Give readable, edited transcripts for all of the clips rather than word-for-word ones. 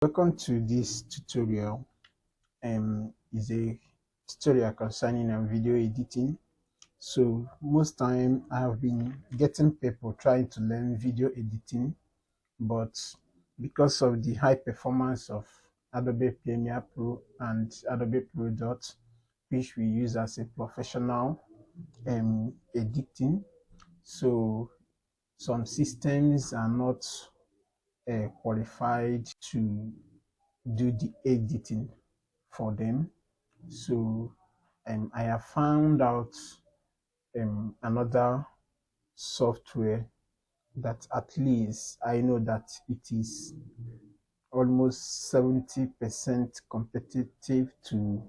Welcome to this tutorial. Is a tutorial concerning video editing. So most time I have been getting people trying to learn video editing, but because of the high performance of Adobe Premiere Pro and Adobe Pro Dot, which we use as a professional editing, so some systems are not qualified to do the editing for them. So I have found out another software that at least I know that it is almost 70% competitive to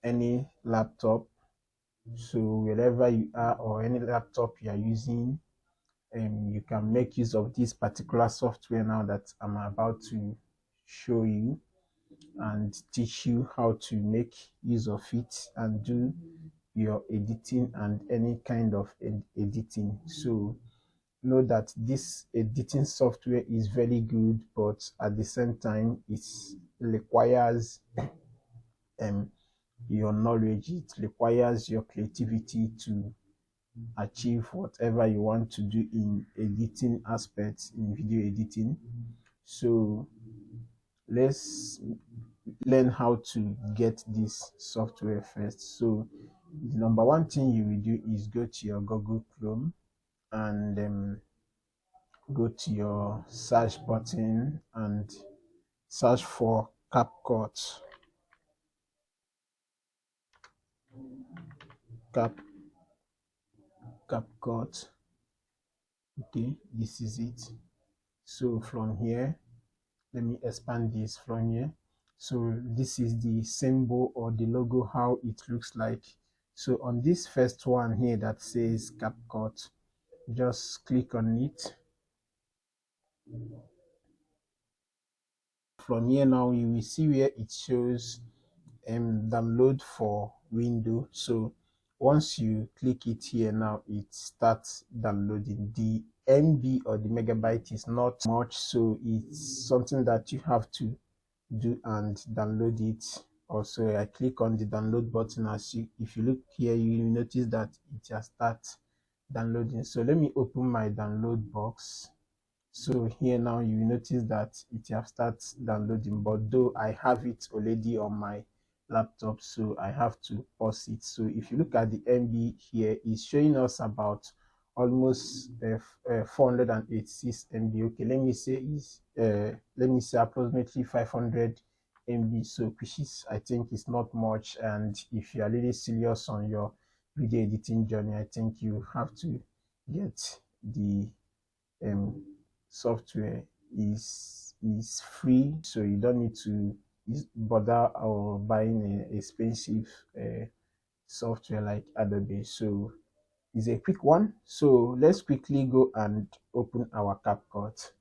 any laptop. So wherever you are or any laptop you are using, you can make use of this particular software now that I'm about to show you and teach you how to make use of it and do your editing and any kind of editing. So know that this editing software is very good, but at the same time it requires your knowledge, it requires your creativity to achieve whatever you want to do in editing aspects, in video editing. So let's learn how to get this software first. So the number one thing you will do is go to your Google Chrome and go to your search button and search for Capcut. Capcut. Okay, this is it. So from here, let me expand this from here. So this is the symbol or the logo, how it looks like. So on this first one here that says Capcut, just click on it. From here now you will see where it shows download for Windows. So once you click it here now, it starts downloading. The MB or the megabyte is not much, so it's something that you have to do and download it. Also, I click on the download button. If you look here, you will notice that it has started downloading. So let me open my download box. So here now you will notice that it has started downloading, but though I have it already on my laptop, so I have to pause it. So if you look at the MB here, it's showing us about almost 486 MB. Okay, let me say approximately 500 MB. So which is, I think, is not much. And if you are really serious on your video editing journey, I think you have to get the software. Is free, so you don't need to bother or buying an expensive software like Adobe. So it's a quick one. So let's quickly go and open our Capcut.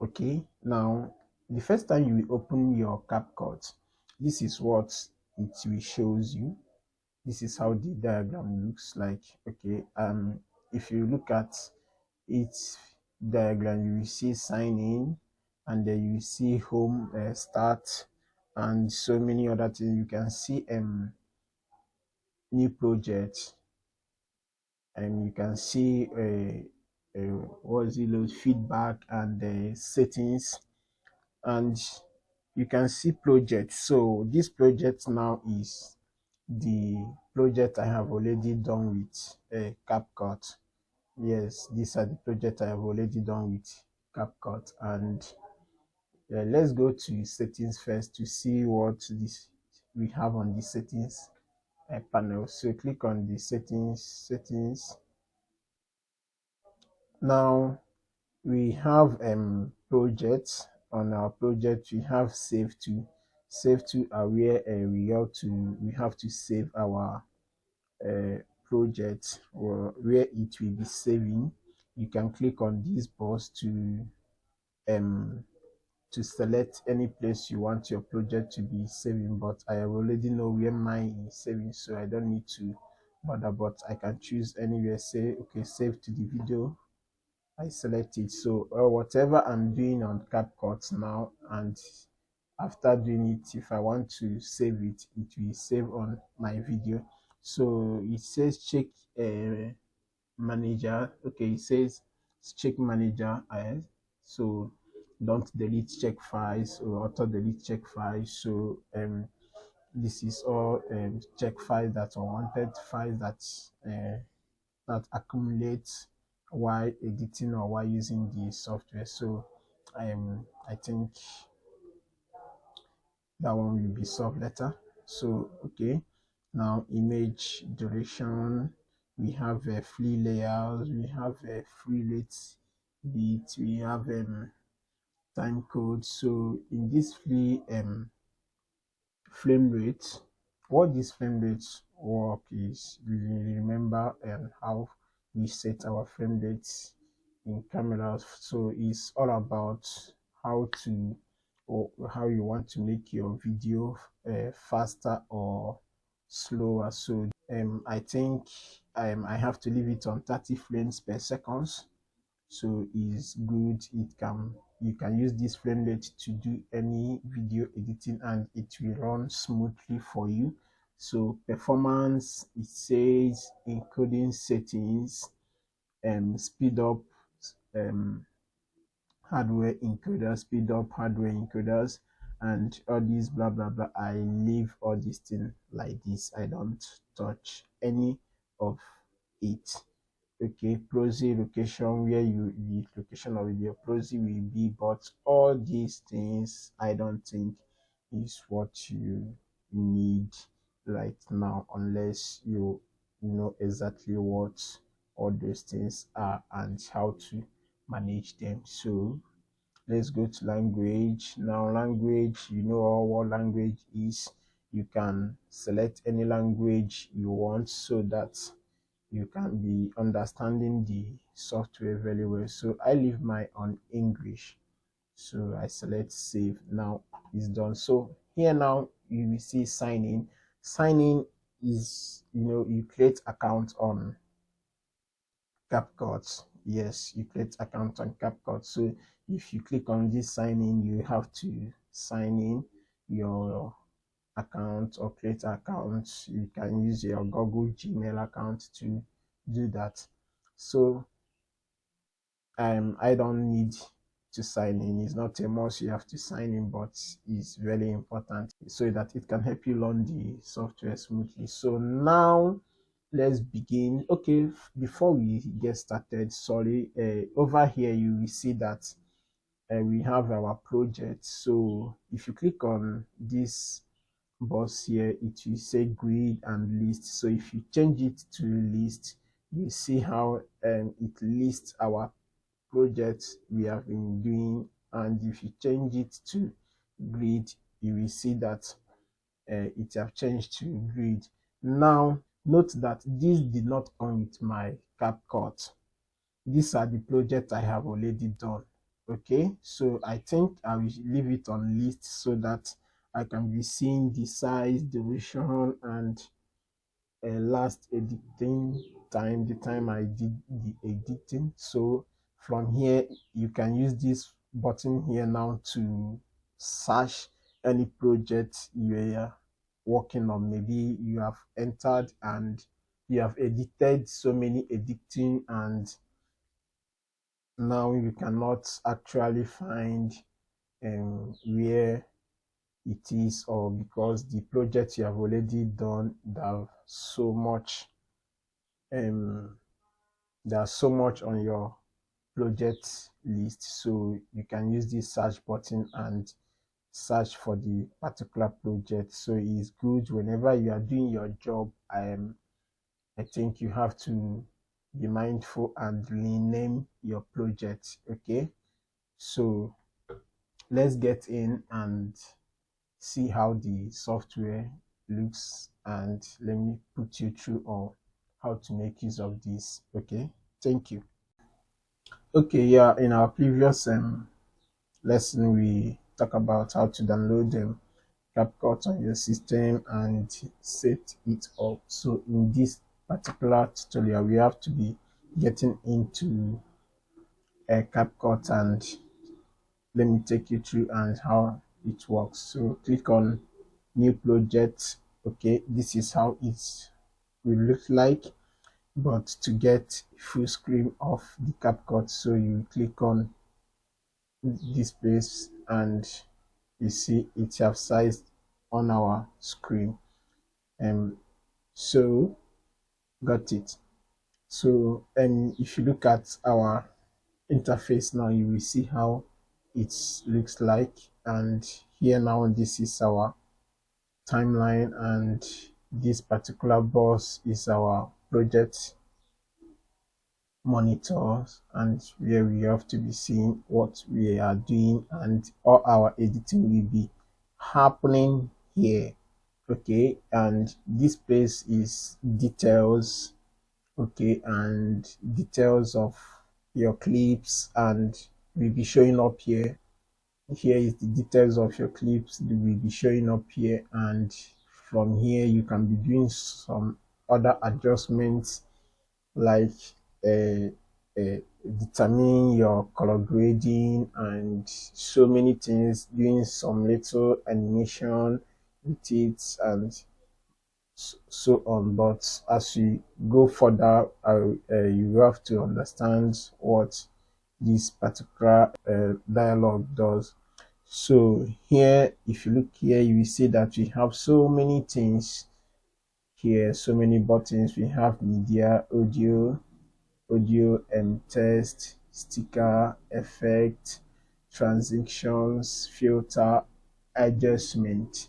Okay, now the first time you will open your Capcut, this is what it will shows you. This is how the diagram looks like. Okay, if you look at its diagram, you will see sign in, and then you will see home, start, and so many other things. You can see new project, and you can see what is it, feedback and settings, and you can see project. So this project now is the project I have already done with Capcut. Yes, these are the projects I have already done with Capcut. And let's go to settings first to see what this we have on the settings panel. So click on the settings. Now we have projects. On our project we have save to are where we have to save our project, or where it will be saving. You can click on this box to select any place you want your project to be saving, but I already know where mine is saving, so I don't need to bother, but I can choose anywhere. Say okay, save to the video. I select it. So whatever I'm doing on CapCut now, and after doing it, if I want to save it, it will save on my video. So it says check manager. Okay, it says check manager. So don't delete check files or auto delete check files. So this is all check files that unwanted files that accumulate while editing or while using the software. So I think that one will be solved later. So okay, now image duration, we have a free layouts, we have a free rate bit, we have time code. So in this free frame rate, what this frame rates work is, we remember how we set our frame rates in cameras. So it's all about how to, or how you want to make your video faster or slower. So I think I have to leave it on 30 frames per second. So it's good. It can, you can use this frame rate to do any video editing and it will run smoothly for you. So performance, it says encoding settings, speed up um hardware encoders, speed up hardware encoders, and all these blah blah blah. I leave all these things like this. I don't touch any of it. Okay, prosy location, where you, the location of your prosy will be, but all these things I don't think is what you need right now, unless you know exactly what all those things are and how to manage them. So let's go to language. Now language, you know all what language is. You can select any language you want so that you can be understanding the software very well. So I leave my on English. So I select save. Now it's done. So here now you will see sign in. Sign in is, you know, you create account on Capcut. Yes, you create account on Capcut. So if you click on this sign in, you have to sign in your account or create account. You can use your Google Gmail account to do that. So I don't need to sign in. It's not a must you have to sign in, but it's very important so that it can help you learn the software smoothly. So now let's begin. Okay, before we get started, sorry, over here you will see that we have our project. So if you click on this box here, it will say grid and list. So if you change it to list, you see how it lists our projects we have been doing. And if you change it to grid, you will see that it have changed to grid. Now note that this did not come with my CapCut. These are the projects I have already done. Okay, so I think I will leave it on list so that I can be seeing the size, duration, and last editing time, the time I did the editing. So from here you can use this button here now to search any project you are working on. Maybe you have entered and you have edited so many editing, and now you cannot actually find where it is, or because the project you have already done, um there's so much on your project list. So you can use this search button and search for the particular project. So it's good whenever you are doing your job. I think you have to be mindful and rename your project. Okay, so let's get in and see how the software looks, and let me put you through on how to make use of this. Okay, thank you. Okay, yeah, in our previous lesson we talk about how to download CapCut on your system and set it up. So in this particular tutorial, we have to be getting into a Capcut, and let me take you through and how it works. So click on new project. Okay, this is how it will look like, but to get full screen of the Capcut, so you click on this place and you see it have sized on our screen. So got it. So if you look at our interface now, you will see how it looks like. And here now, this is our timeline, and this particular box is our project monitors, and where we have to be seeing what we are doing, and all our editing will be happening here. Okay, and this place is details. Okay, and details of your clips, and will be showing up here. Here is the details of your clips, they will be showing up here, and from here you can be doing some other adjustments, like uh, determine your color grading and so many things, doing some little animation with it, and so on. But as you go further, you have to understand what this particular dialogue does. So here, if you look here, you will see that we have so many things here, so many buttons. We have media, audio and text, sticker, effect, transitions, filter, adjustment.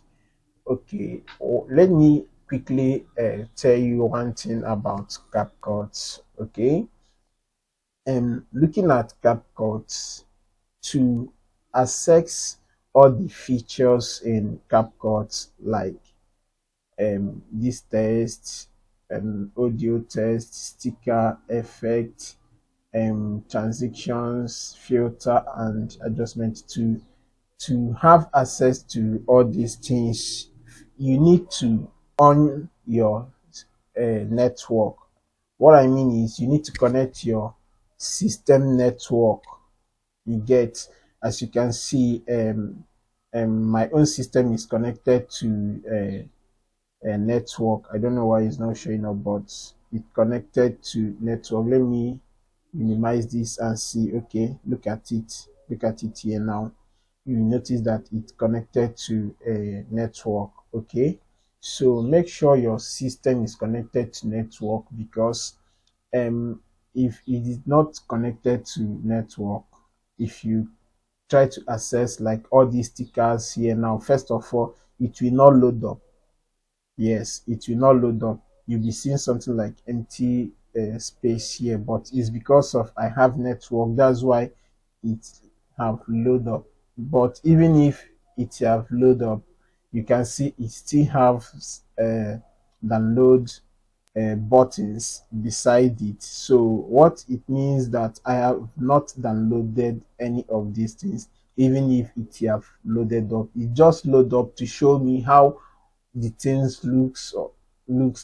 Okay, let me quickly tell you one thing about CapCut. Okay, looking at CapCut, to access all the features in CapCut, like this text, audio test, sticker, effect, transitions, filter, and adjustment. To have access to all these things, you need to on your network. What I mean is, you need to connect your system network. You get, as you can see, my own system is connected to a network. I don't know why it's not showing up, but it connected to network. Let me minimize this and see. Okay, look at it here now. You notice that it connected to a network. Okay, so make sure your system is connected to network, because if it is not connected to network, if you try to access like all these stickers here now, first of all, it will not load up. Yes, it will not load up. You'll be seeing something like empty space here, but it's because of I have network, that's why it have load up. But even if it have load up, you can see it still have download buttons beside it. So what it means, that I have not downloaded any of these things. Even if it have loaded up, it just load up to show me how the things looks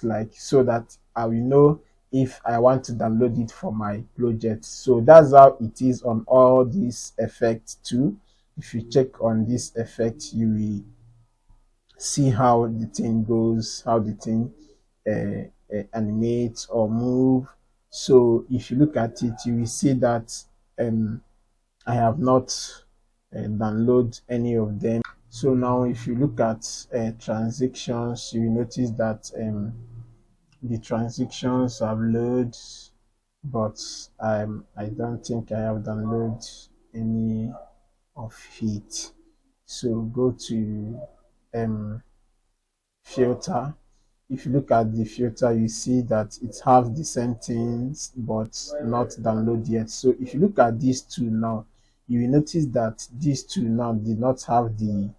like, so that I will know if I want to download it for my project. So that's how it is on all these effects too. If you check on this effect, you will see how the thing goes, how the thing animates or move. So if you look at it, you will see that I have not download any of them. So now if you look at transactions, you will notice that the transactions have loaded, but I don't think I have downloaded any of it. So go to filter. If you look at the filter, you see that it have the same things but not download yet. So if you look at these two now, you will notice that these two now did not have the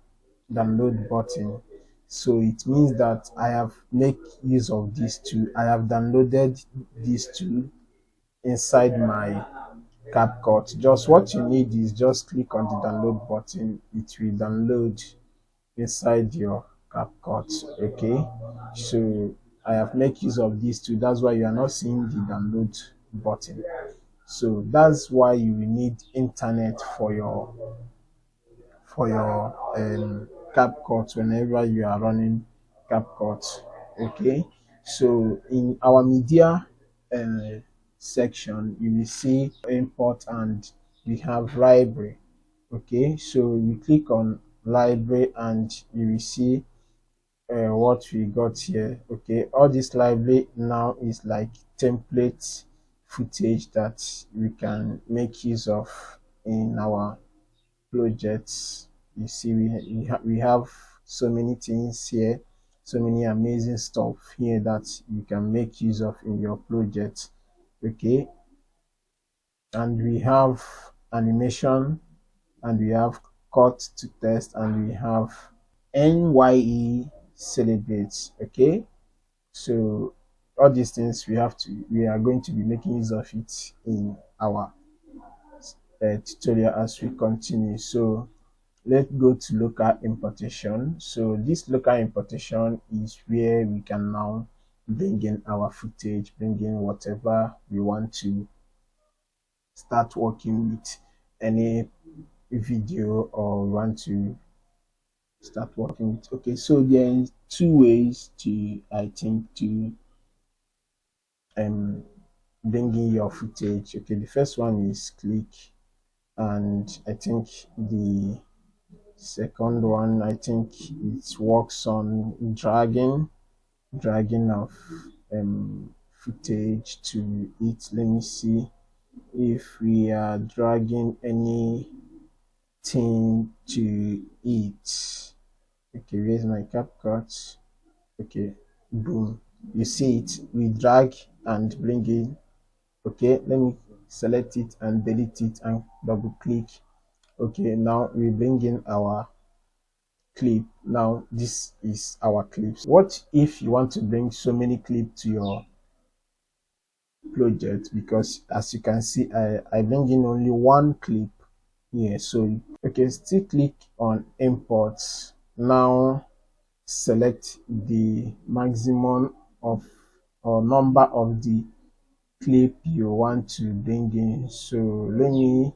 download button. So it means that I have make use of these two. I have downloaded these two inside my CapCut. Just what you need is just click on the download button. It will download inside your CapCut. Okay, so I have made use of these two. That's why you are not seeing the download button. So that's why you will need internet for your CapCut whenever you are running CapCut. Okay, so in our media section, you will see import and we have library. Okay, so you click on library and you will see what we got here. Okay, all this library now is like template footage that we can make use of in our projects. You see, we have so many things here, so many amazing stuff here that you can make use of in your project. Okay, and we have animation, and we have cut to test, and we have NYE celebrates. Okay, so all these things we are going to be making use of it in our tutorial as we continue. So let's go to local importation. So this local importation is where we can now bring in our footage, bring in whatever we want to start working with, any video or want to start working with. Okay, so there are two ways to, I think, to bring in your footage. Okay, the first one is click, and I think the second one, I think it works on dragging of footage to it. Let me see if we are dragging anything to it. Okay, where's my CapCut? Okay, boom, you see it, we drag and bring in. Okay, let me select it and delete it and double click. Okay, now we bring in our clip. Now this is our clips. What if you want to bring so many clips to your project? Because as you can see, I bring in only one clip here. So okay, still click on imports. Now select the maximum of or number of the clip you want to bring in. So let me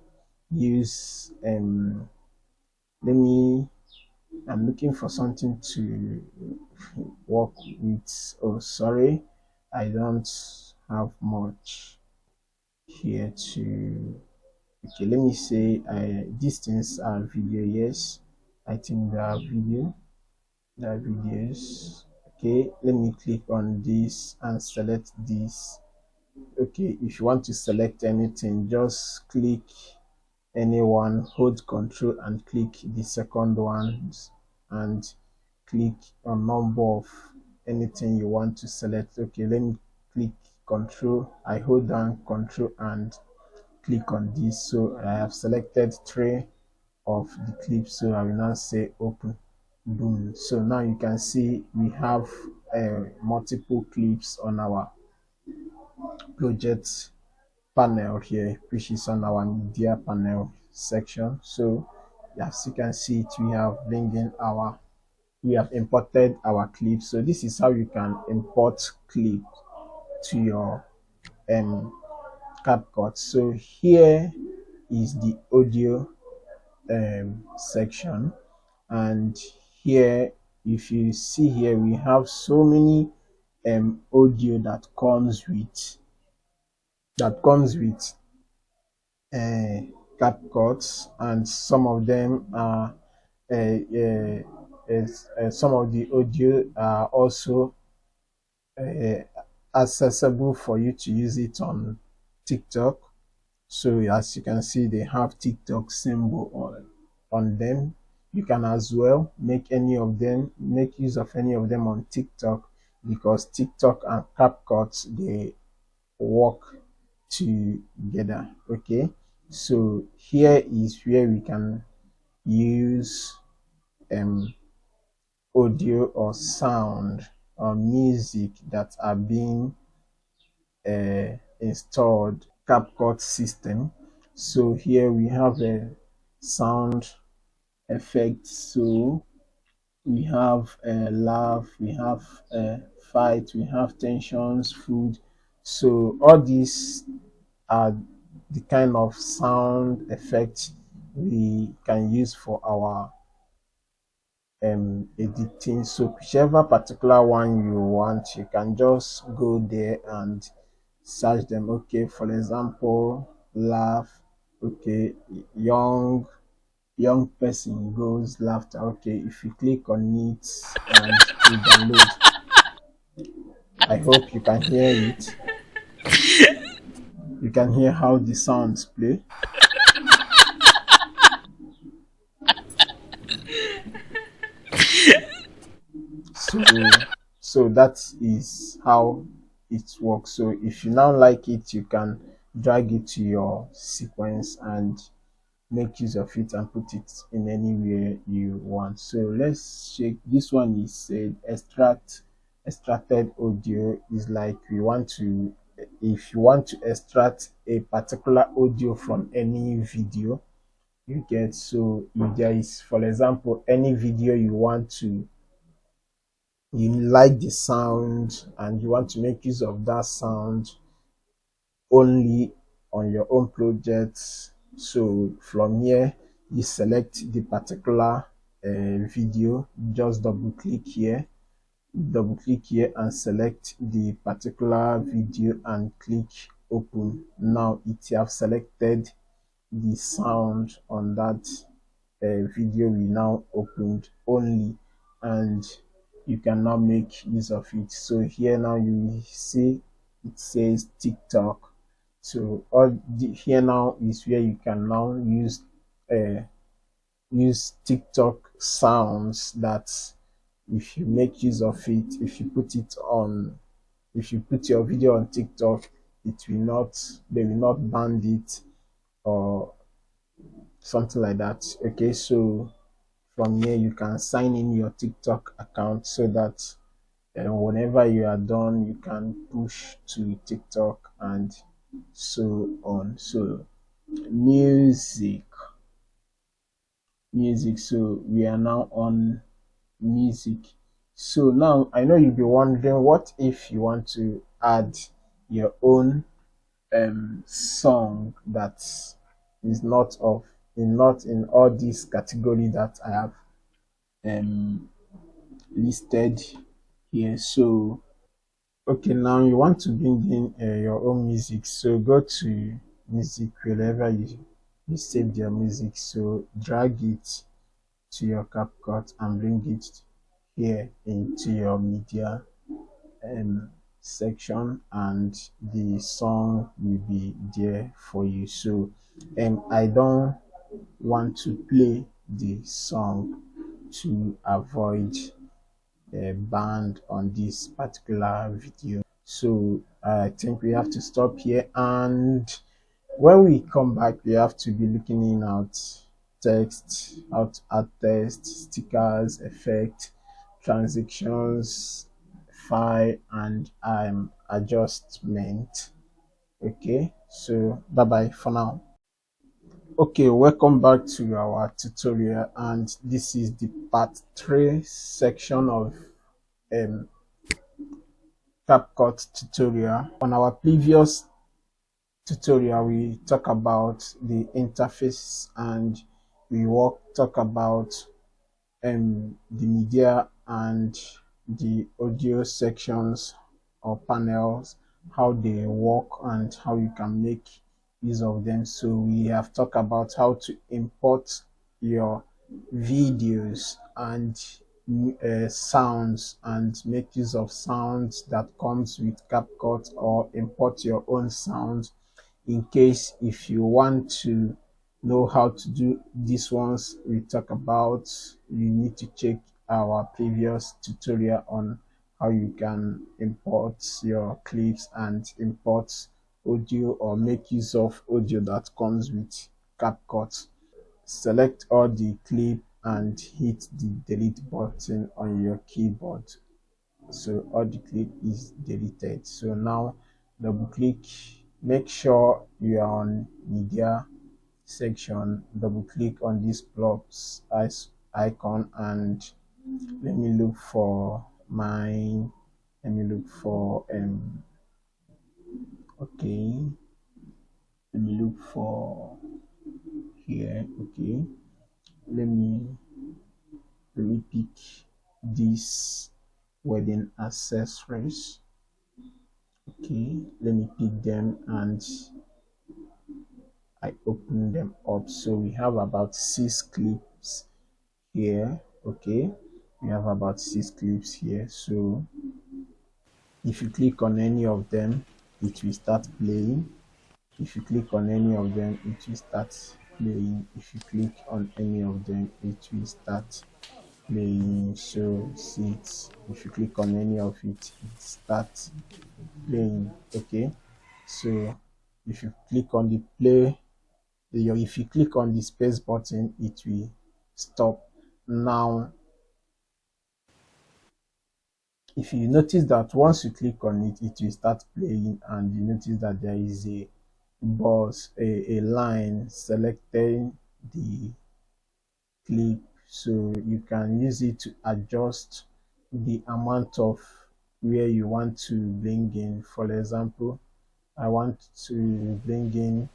use I'm looking for something to work with. Oh, sorry, I don't have much here to. Okay, let me say these things are video. Yes, I think they are video. They are videos. Okay, let me click on this and select this. Okay, if you want to select anything, just click anyone, hold control and click the second one and click on number of anything you want to select. Okay, let me click control. I hold down control and click on this. So I have selected 3 of the clips, so I will now say open. Boom. So now you can see we have multiple clips on our project panel here, which is on our media panel section. So as you can see it, we have imported our clip. So this is how you can import clip to your CapCut. So here is the audio section, and here, if you see here, we have so many audio that comes with CapCut, and some of them are some of the audio are also uh, accessible for you to use it on TikTok. So as you can see, they have TikTok symbol on them. You can as well make use of any of them on TikTok, because TikTok and CapCut, they work together. Okay, so here is where we can use audio or sound or music that are being installed CapCut system. So here we have a sound effect. So we have a laugh, we have a fight, we have tensions, food. So all these are the kind of sound effects we can use for our editing. So whichever particular one you want, you can just go there and search them. Okay, for example, laugh. Okay, young person goes laughter. Okay, if you click on it and you download, I hope you can hear it. You can hear how the sounds play. So that is how it works. So if you now like it, you can drag it to your sequence and make use of it and put it in anywhere you want. So let's check. This one is said extracted audio. Is like we want to, if you want to extract a particular audio from any video you get. So if there is, for example, any video you want to, you like the sound and you want to make use of that sound only on your own projects. So from here, you select the particular video, just double click here and select the particular video and click open. Now it have selected the sound on that video we now opened only, and you can now make use of it. So here now you see it says TikTok. So here now is where you can now uh, use TikTok sounds that if you make use of it, if you put your video on TikTok, they will not ban it or something like that. Okay, so from here you can sign in your TikTok account so that whenever you are done, you can push to TikTok and so on. So music, music. So we are now on music. So now I know you'll be wondering, what if you want to add your own song that is not in all these category that I have um listed here. So okay, now you want to bring in your own music. So go to music wherever you save your music. So drag it to your Capcut and bring it here into your media section, and the song will be there for you. So I don't want to play the song to avoid a ban on this particular video. So I think we have to stop here, and when we come back we have to be looking in out text, how to add text, stickers, effect, transactions, file, and adjustment. Okay, so bye bye for now. Okay, welcome back to our tutorial, and this is the part 3 section of um, Capcut tutorial. On our previous tutorial, we talk about the interface, and we talk about the media and the audio sections or panels, how they work and how you can make use of them. So we have talked about how to import your videos and sounds and make use of sounds that comes with CapCut, or import your own sounds in case if you want to know how to do these ones we talk about. You need to check our previous tutorial on how you can import your clips and import audio or make use of audio that comes with CapCut. Select all the clip and hit the delete button on your keyboard. So all the clip is deleted. So now double click, make sure you are on media section, double click on this plus icon, and let me look for mine. let me look for okay, let me look for here. Okay, let me pick these wedding accessories. Okay, let me pick them and I open them up. So we have about 6 clips here. Okay, we have about 6 clips here. So if you click on any of them, it will start playing. If you click on any of them, it will start playing. If you click on any of them, it will start playing. So see it. If you click on any of it, it starts playing. Okay, so if you click on the play, if you click on the space button, it will stop. Now if you notice that once you click on it, it will start playing, and you notice that there is a box, a line selecting the clip, so you can use it to adjust the amount of where you want to bring in. For example, I want to bring in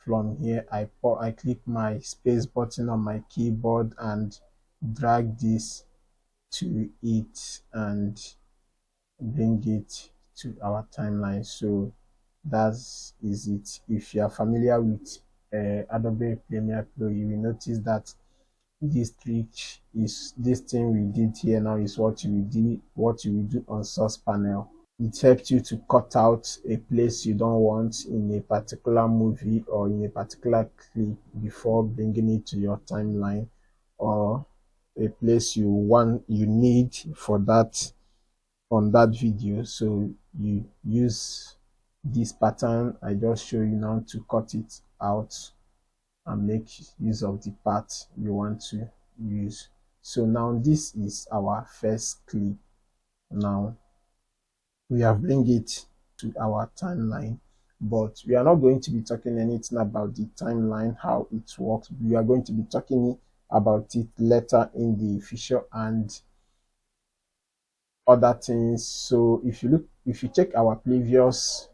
from here. I click my space button on my keyboard and drag this to it and bring it to our timeline. So that is it. If you are familiar with Adobe Premiere Pro, you will notice that this trick is this thing we did here now is what you will do on source panel. It helps you to cut out a place you don't want in a particular movie or in a particular clip before bringing it to your timeline, or a place you need for that on that video. So you use this pattern I just show you now to cut it out and make use of the part you want to use. So now this is our first clip. Now we have bring it to our timeline, but we are not going to be talking anything about the timeline, how it works. We are going to be talking about it later in the feature and other things. So if you check our previous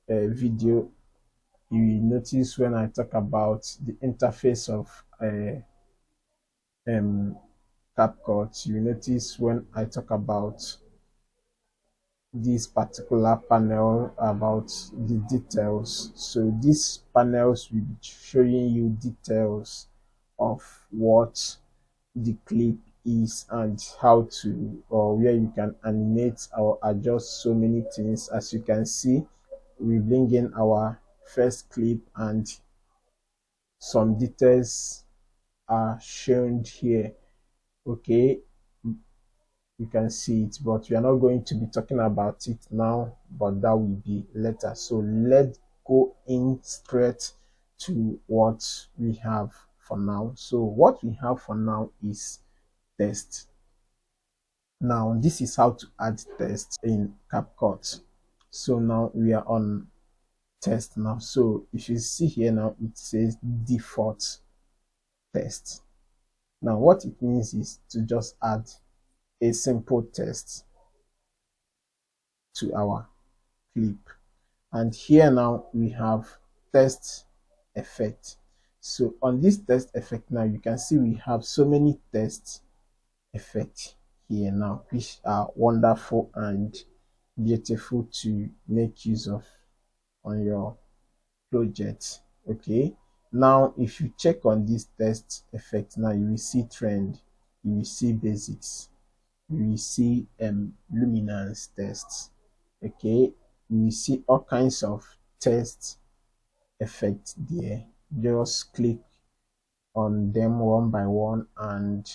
video, you will notice when I talk about the interface of Capcut, you will notice when I talk about this particular panel about the details. So these panels will be showing you details of what the clip is and how to, or where you can animate or adjust so many things. As you can see, we bring in our first clip and some details are shown here. Okay, you can see it, but we are not going to be talking about it now, but that will be later. So let's go in straight to what we have for now. So what we have for now is text. Now this is how to add text in Capcut. So now we are on text now. So if you see here now, it says default text. Now what it means is to just add a simple text to our clip. And here now we have text effect. So on this text effect now, you can see we have so many text effects here now, which are wonderful and beautiful to make use of on your project. Okay, now if you check on this text effect now, you will see trend, you will see basics, you will see luminance tests. Okay, you will see all kinds of text effects there. Just click on them one by one and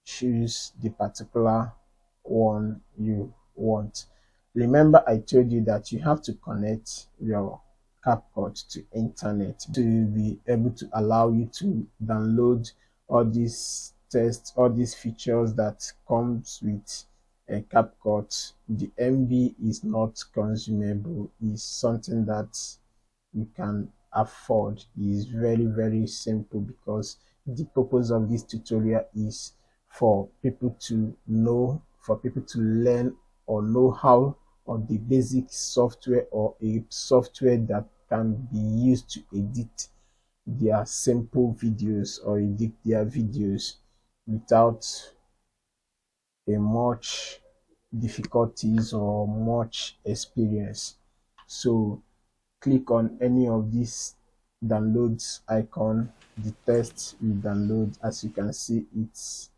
choose the particular one you want. Remember, I told you that you have to connect your Capcut to internet to be able to allow you to download all these tests, all these features that comes with a Capcut. The MB is not consumable, is something that you can afford. Is very simple, because the purpose of this tutorial is for people to know, for people to learn or know how or the basic software or a software that can be used to edit their simple videos or edit their videos without a much difficulties or much experience. So click on any of these downloads icon. The test will download. As you can see, it's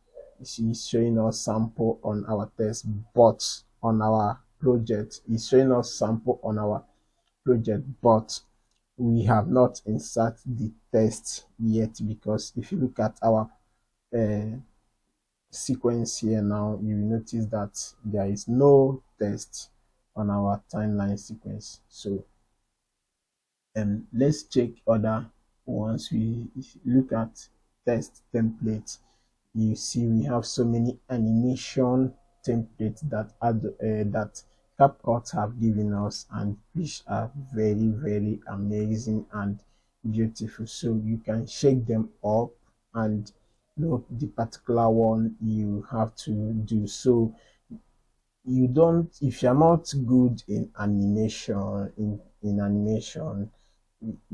showing us sample on our test, but on our project it's showing us sample on our project, but we have not inserted the test yet, because if you look at our sequence here now, you will notice that there is no test on our timeline sequence. So let's check other ones. We look at test templates, you see we have so many animation templates that that Capcut have given us, and which are very amazing and beautiful. So you can shake them up and look the particular one you have to do. So you don't, if you're not good in animation, in animation,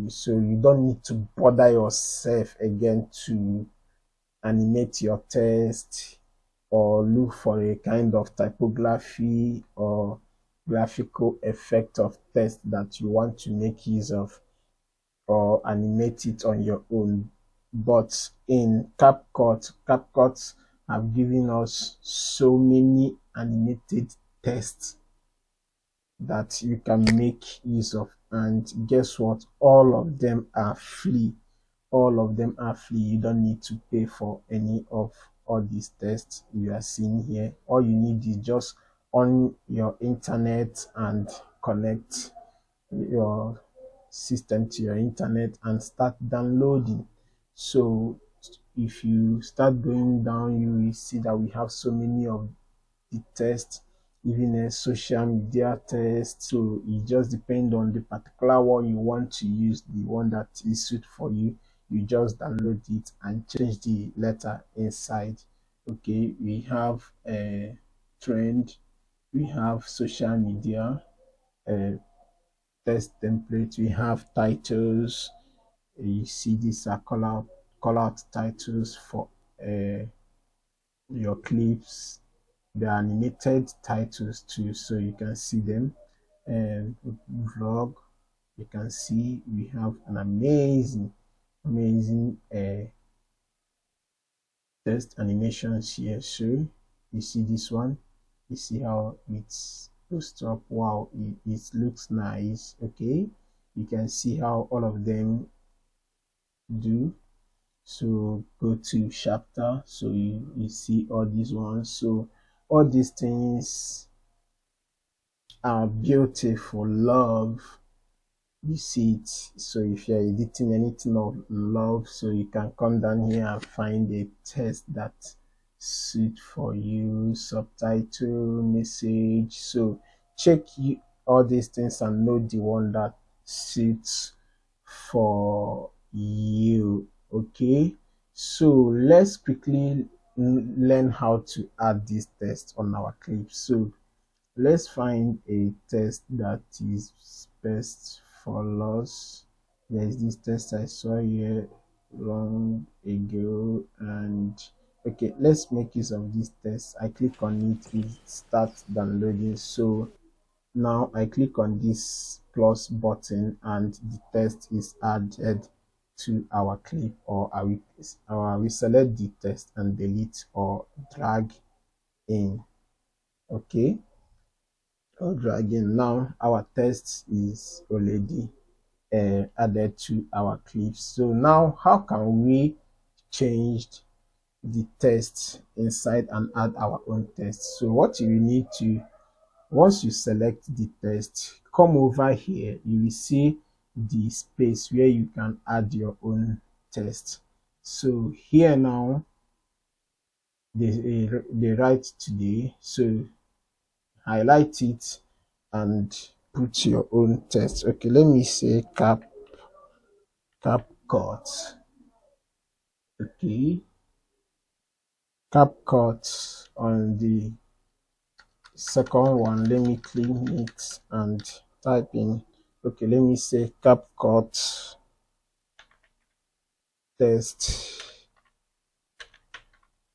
so you don't need to bother yourself again to animate your text or look for a kind of typography or graphical effect of text that you want to make use of, or animate it on your own. But in Capcut have given us so many animated tests that you can make use of, and guess what, all of them are free. All of them are free. You don't need to pay for any of all these tests you are seeing here. All you need is just on your internet and connect your system to your internet and start downloading. So if you start going down, you will see that we have so many of the tests, even a social media test. So it just depends on the particular one you want to use, the one that is suit for you. You just download it and change the letter inside. Okay, we have a trend, we have social media, uh, test template, we have titles. You see these are call out titles for your clips. The animated titles too, so you can see them. And vlog, you can see we have an amazing test animations here. So you see this one, you see how it's posted up. Wow, it looks nice. Okay, you can see how all of them do. So go to chapter, so you see all these ones. So all these things are beautiful. Love, you see it. So if you're editing anything of love, so you can come down here and find a text that suit for you, subtitle, message. So check all these things and know the one that suits for you. Okay, so let's quickly learn how to add this text on our clip. So let's find a test that is best for us. There's this test I saw here long ago, and okay, let's make use of this test. I click on it, it starts downloading. So now I click on this plus button and the test is added to our clip, or we select the test and delete or drag in. Okay, or drag in. Now our test is already added to our clips. So now how can we change the text inside and add our own text? So what you need to, once you select the text, come over here, you will see the space where you can add your own text. So here now they write today, so highlight it and put your own text. Okay, let me say Capcut. Okay, Capcut on the second one, let me clean it and type in, okay, let me say Capcut test,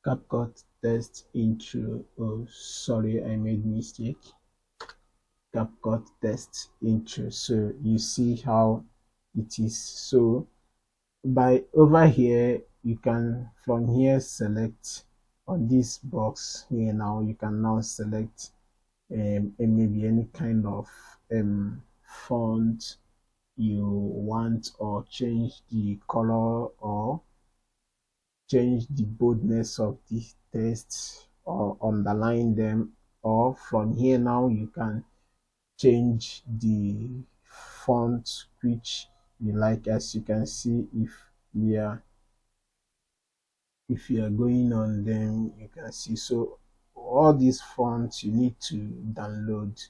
Capcut test intro. Oh, sorry, I made mistake. Capcut test intro. So you see how it is. So by over here, you can from here select on this box here. Now you can now select maybe any kind of font you want, or change the color, or change the boldness of the text, or underline them. Or from here now you can change the font which you like. As you can see, if you are going on them, you can see. So all these fonts you need to download,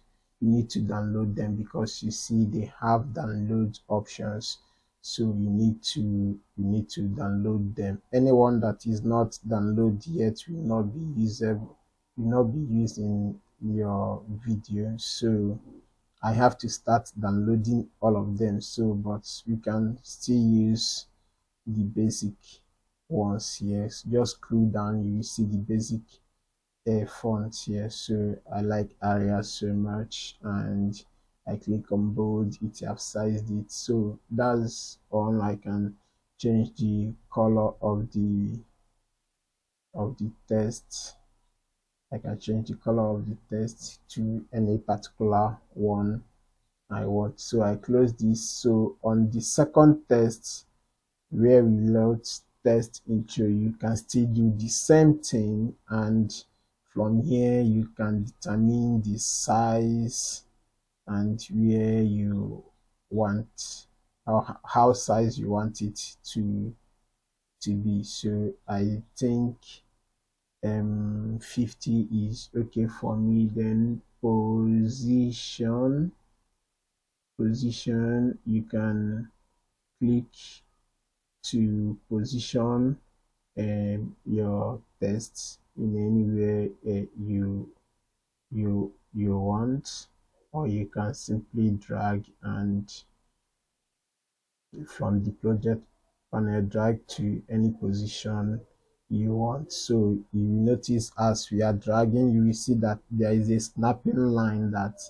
them, because you see they have download options. So you need to download them. Anyone that is not downloaded yet will not be usable, will not be used in your video. So I have to start downloading all of them. So but we can still use the basic ones here. So just scroll down, you will see the basic font here. So I like Arial so much, and I click on bold, it have sized it. So that's all. I can change the color of the text. I can change the color of the text to any particular one I want. So I close this. So on the second text, where we load text intro, you can still do the same thing, and from here you can determine the size and where you want, how size you want it to be. So I think 50 is okay for me. Then position, you can click to position your text in anywhere you want, or you can simply drag and from the project panel drag to any position you want. So you notice as we are dragging, you will see that there is a snapping line that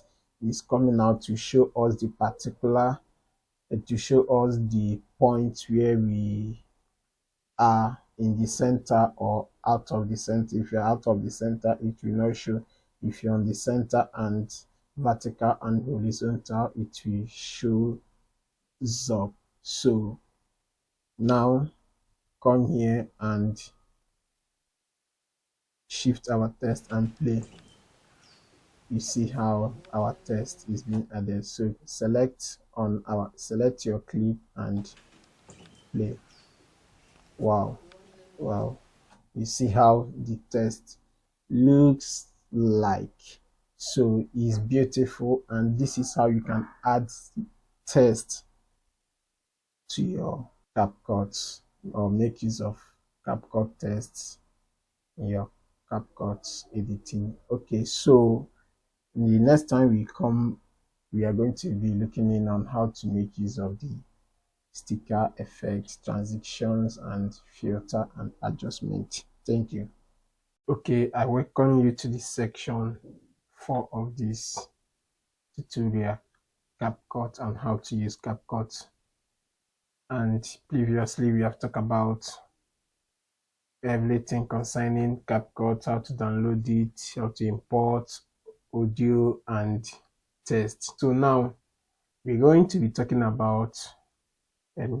is coming out to show us the particular to show us the point where we are in the center or out of the center. If you're out of the center, it will not show. If you're on the center and vertical and horizontal, it will show up. So now come here and shift our text and play. You see how our text is being added. So select your clip and play. Wow, you see how the text looks like. So it's beautiful, and this is how you can add text to your Capcut, or make use of Capcut text in your Capcut editing. Okay, so the next time we come, we are going to be looking in on how to make use of the sticker effects, transitions, and filter and adjustment. Thank you. Okay, I welcome you to the section 4 of this tutorial, Capcut and how to use Capcut. And previously we have talked about everything concerning Capcut, how to download it, how to import audio and text. So now we're going to be talking about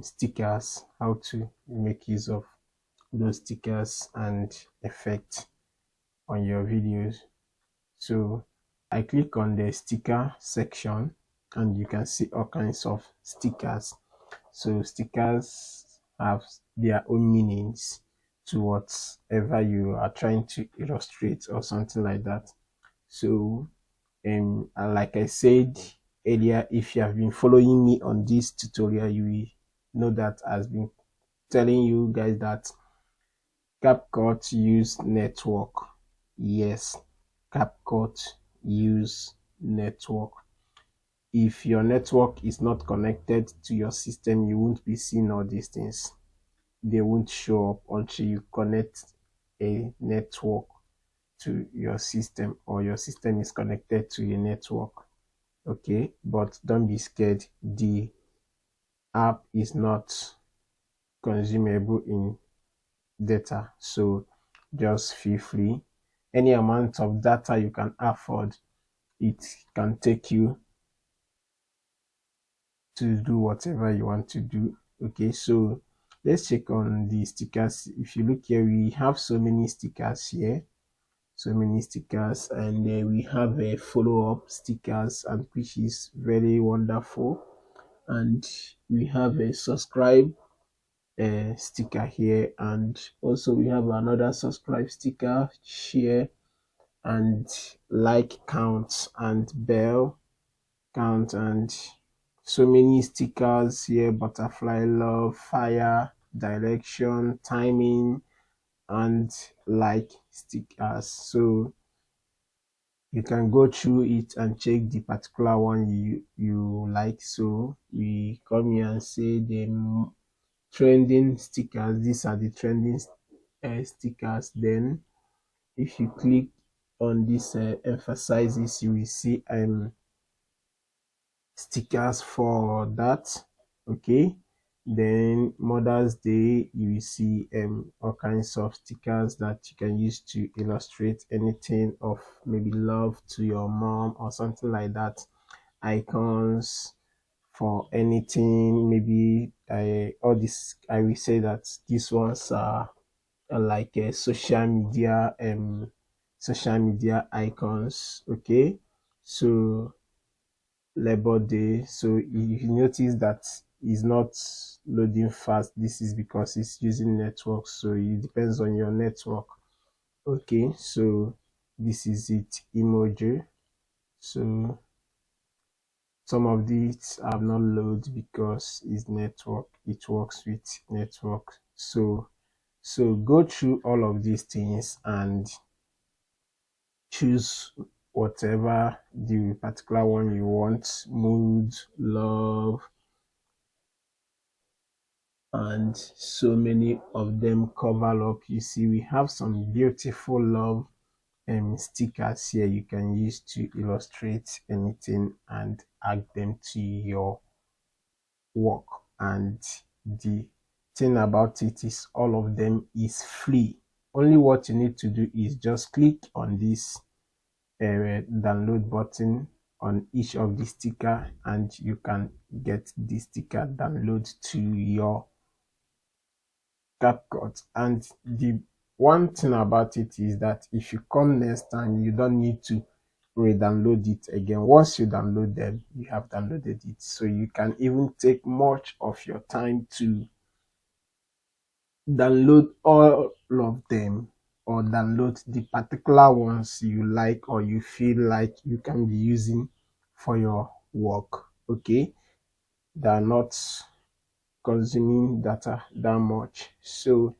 stickers, how to make use of those stickers and effects on your videos. So I click on the sticker section, and you can see all kinds of stickers. So stickers have their own meanings to whatever you are trying to illustrate or something like that. So like I said earlier, if you have been following me on this tutorial, you will know that I've been telling you guys that Capcut use network. Yes, Capcut use network. If your network is not connected to your system, you won't be seeing all these things. They won't show up until you connect a network to your system, or your system is connected to a network. Okay, but don't be scared. The app is not consumable in data, so just feel free. Any amount of data you can afford, it can take you to do whatever you want to do. Okay, so let's check on the stickers. If you look here, we have so many stickers here, so many stickers, and we have a follow-up stickers, and which is very wonderful. And we have a subscribe sticker here, and also we have another subscribe sticker, share and like count and bell count, and so many stickers here: butterfly, love, fire, direction, timing, and like stickers. So you can go through it and check the particular one you like. So we come here and say the trending stickers. These are the trending stickers. Then if you click on this emphasizes, you will see stickers for that. Okay, then Mother's Day, you will see all kinds of stickers that you can use to illustrate anything of maybe love to your mom or something like that. Icons for anything, maybe all this, I will say that these ones are like a social media icons. Okay, so Labor Day. So if you notice that is not loading fast, this is because it's using network, so it depends on your network. Okay, so this is it. Emoji. So some of these are not load because it's network, it works with network. So go through all of these things and choose whatever the particular one you want: mood, love, and so many of them cover up. You see, we have some beautiful love stickers here you can use to illustrate anything and add them to your work. And the thing about it is all of them is free. Only what you need to do is just click on this download button on each of the sticker, and you can get the sticker download to your Capcut. And the one thing about it is that if you come next time, you don't need to re-download it again. Once you download them, you have downloaded it, so you can even take much of your time to download all of them, or download the particular ones you like or you feel like you can be using for your work. Okay, they are not consuming data that much. So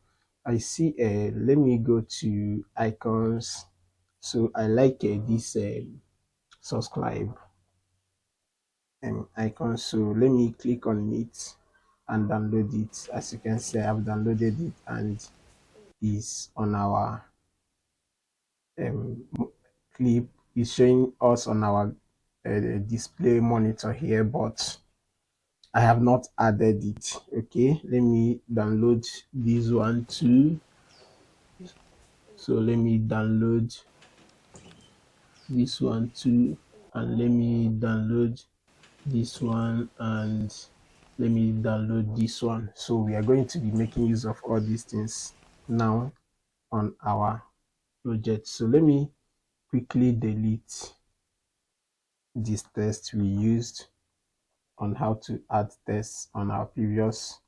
I see let me go to icons. So I like this subscribe icon, so let me click on it and download it. As you can see, I have downloaded it and is on our clip. Is showing us on our display monitor here, but I have not added it. Okay, let me download this one too. So let me download this one too, and let me download this one, and let me download this one. So we are going to be making use of all these things now on our project. So let me quickly delete this test we used on how to add tests on our previous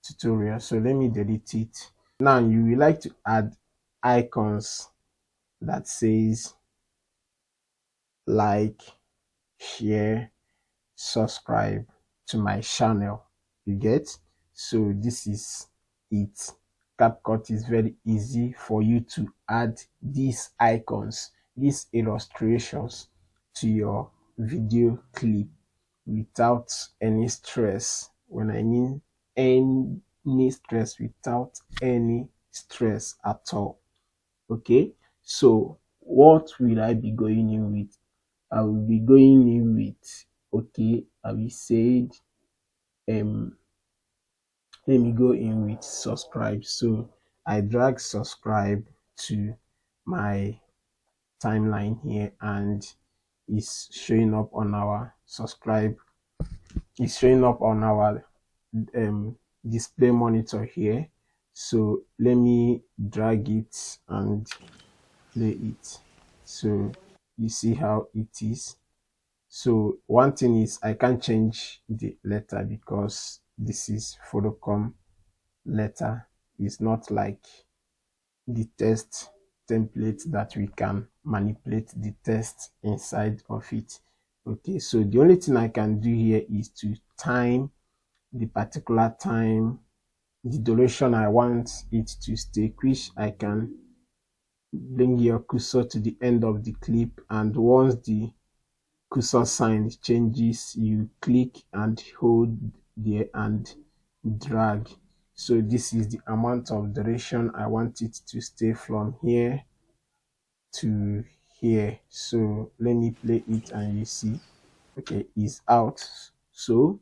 tutorial. So let me delete it. Now you will like to add icons that says like, share, subscribe to my channel. You get? So this is it. CapCut is very easy for you to add these icons, these illustrations to your video clip without any stress. When I mean any stress, without any stress at all. Okay, so what will I be going in with? I will be going in with, okay, I will say, let me go in with subscribe. So I drag subscribe to my timeline here, and it's showing up on our subscribe. It's showing up on our display monitor here. So let me drag it and play it. So you see how it is. So one thing is I can't change the letter because this is Photocom letter. It's not like the text template that we can manipulate the text inside of it. Okay, so the only thing I can do here is to time the particular time, the duration I want it to stay, which I can bring your cursor to the end of the clip, and once the cursor sign changes, you click and hold there and drag. So this is the amount of duration I want it to stay from here to here. So let me play it and you see, okay, it's out. So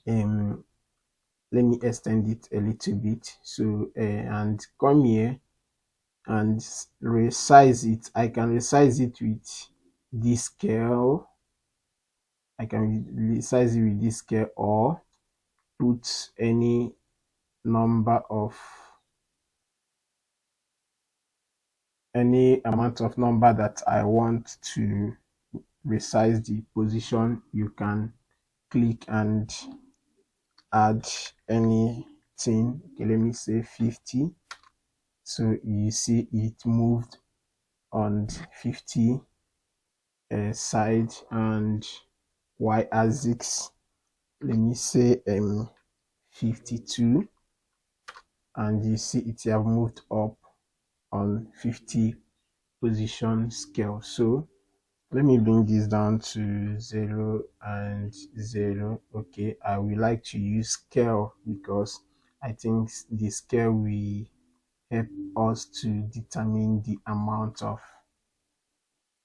let me extend it a little bit. So and come here and resize it. I can resize it with this scale. I can resize it with this scale, or put any number of any amount of number that I want to resize the position. You can click and add anything. Okay, let me say 50. So you see it moved on 50 side, and y-axis, let me say 52, and you see it have moved up on 50 position scale. So let me bring this down to 0 and 0. Okay, I would like to use scale because I think the scale will help us to determine the amount of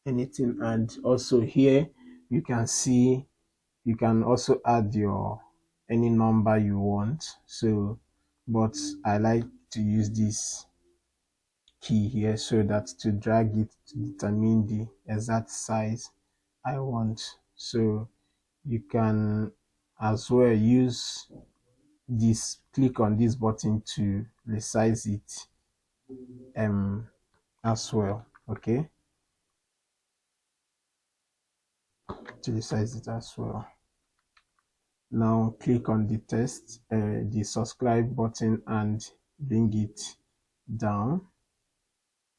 anything. And also here you can see you can also add your any number you want. So but I like to use this key here so that to drag it to determine the exact size I want. So you can as well use this, click on this button to resize it as well. Okay, to resize it as well. Now click on the text, the subscribe button, and bring it down.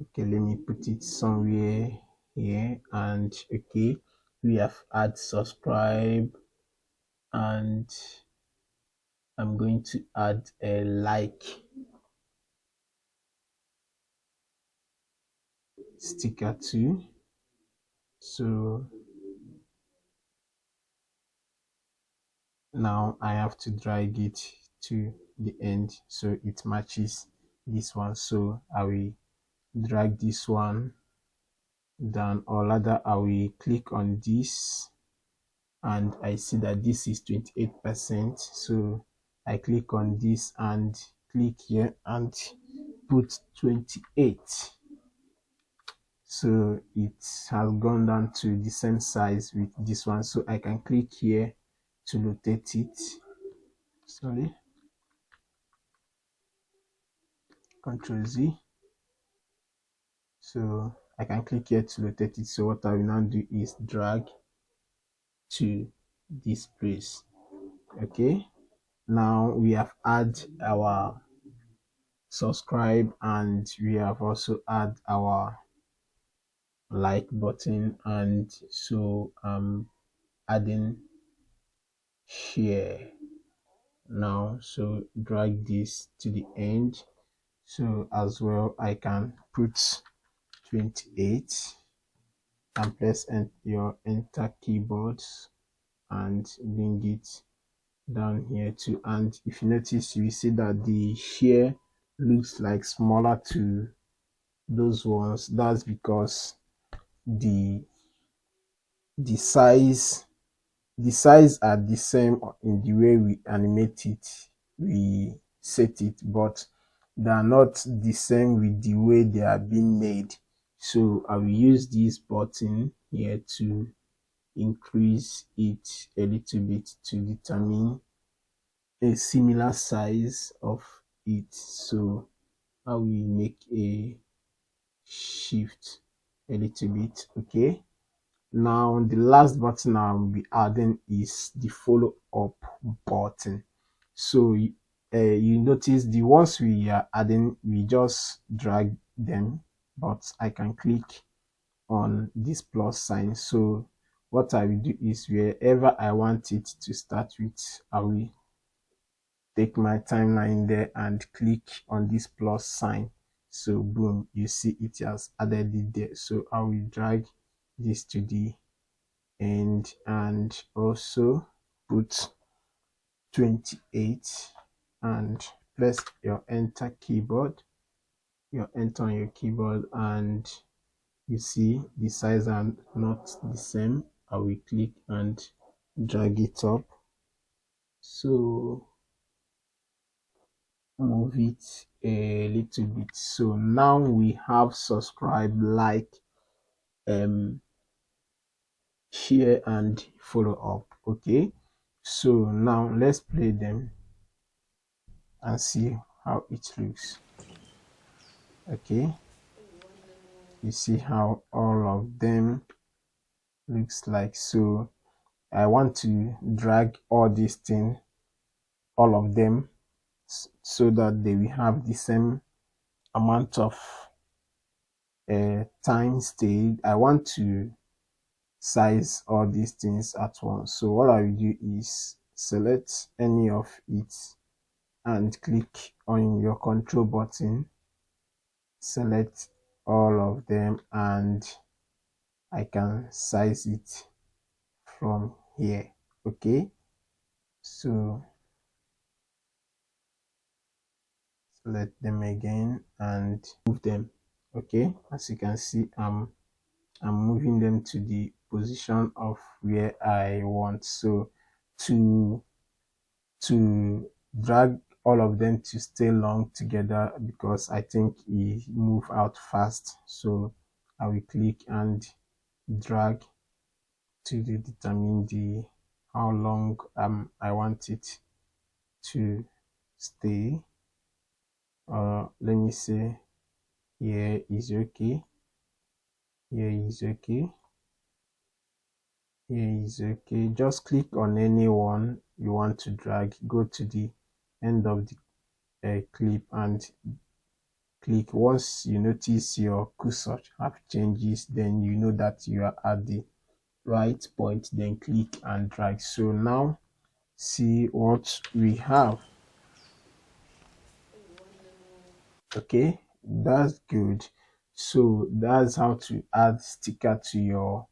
Okay, let me put it somewhere here, and okay, we have add subscribe, and I'm going to add a like sticker too. So now I have to drag it to the end so it matches this one. So I will drag this one down, or rather I will click on this, and I see that this is 28%. So I click on this and click here and put 28. So it has gone down to the same size with this one. So I can click here to rotate it. Sorry, Control Z. So I can click here to rotate it. So what I will now do is drag to this place. Okay, now we have add our subscribe, and we have also add our like button, and so adding share. now. So drag this to the end. So as well, I can put 28 and press your enter keyboards and bring it down here too. And if you notice, you see that the share looks like smaller to those ones. That's because the the size the size are the same in the way we animate it, we set it, but they are not the same with the way they are being made. So I will use this button here to increase it a little bit to determine a similar size of it. So I will make a shift a little bit. Okay, now the last button I'll be adding is the follow up button. So you notice the ones we are adding, we just drag them, but I can click on this plus sign. So what I will do is wherever I want it to start with, I will take my timeline there and click on this plus sign. So boom, you see it has added it there. So I will drag this to the end and also put 28 and press your enter on your keyboard, and you see the size are not the same. I will click and drag it up. So move it a little bit. So now we have subscribe, like, share and follow up. Okay, so now let's play them and see how it looks. Okay, you see how all of them looks like. So I want to drag all these things, all of them, so that they will have the same amount of time stayed. I want to size all these things at once. So what I will do is select any of it and click on your control button, select all of them, and I can size it from here. Okay, so select them again and move them. Okay, as you can see, I'm moving them to the position of where I want. So to drag all of them to stay long together, because I think it move out fast, so I will click and drag to determine the how long I want it to stay. Let me say here is okay, here is okay, here is okay. Just click on any one you want to drag, go to the end of the clip and click. Once you notice your cursor have changes, then you know that you are at the right point, then click and drag. So now see what we have. Okay, that's good. So that's how to add sticker to your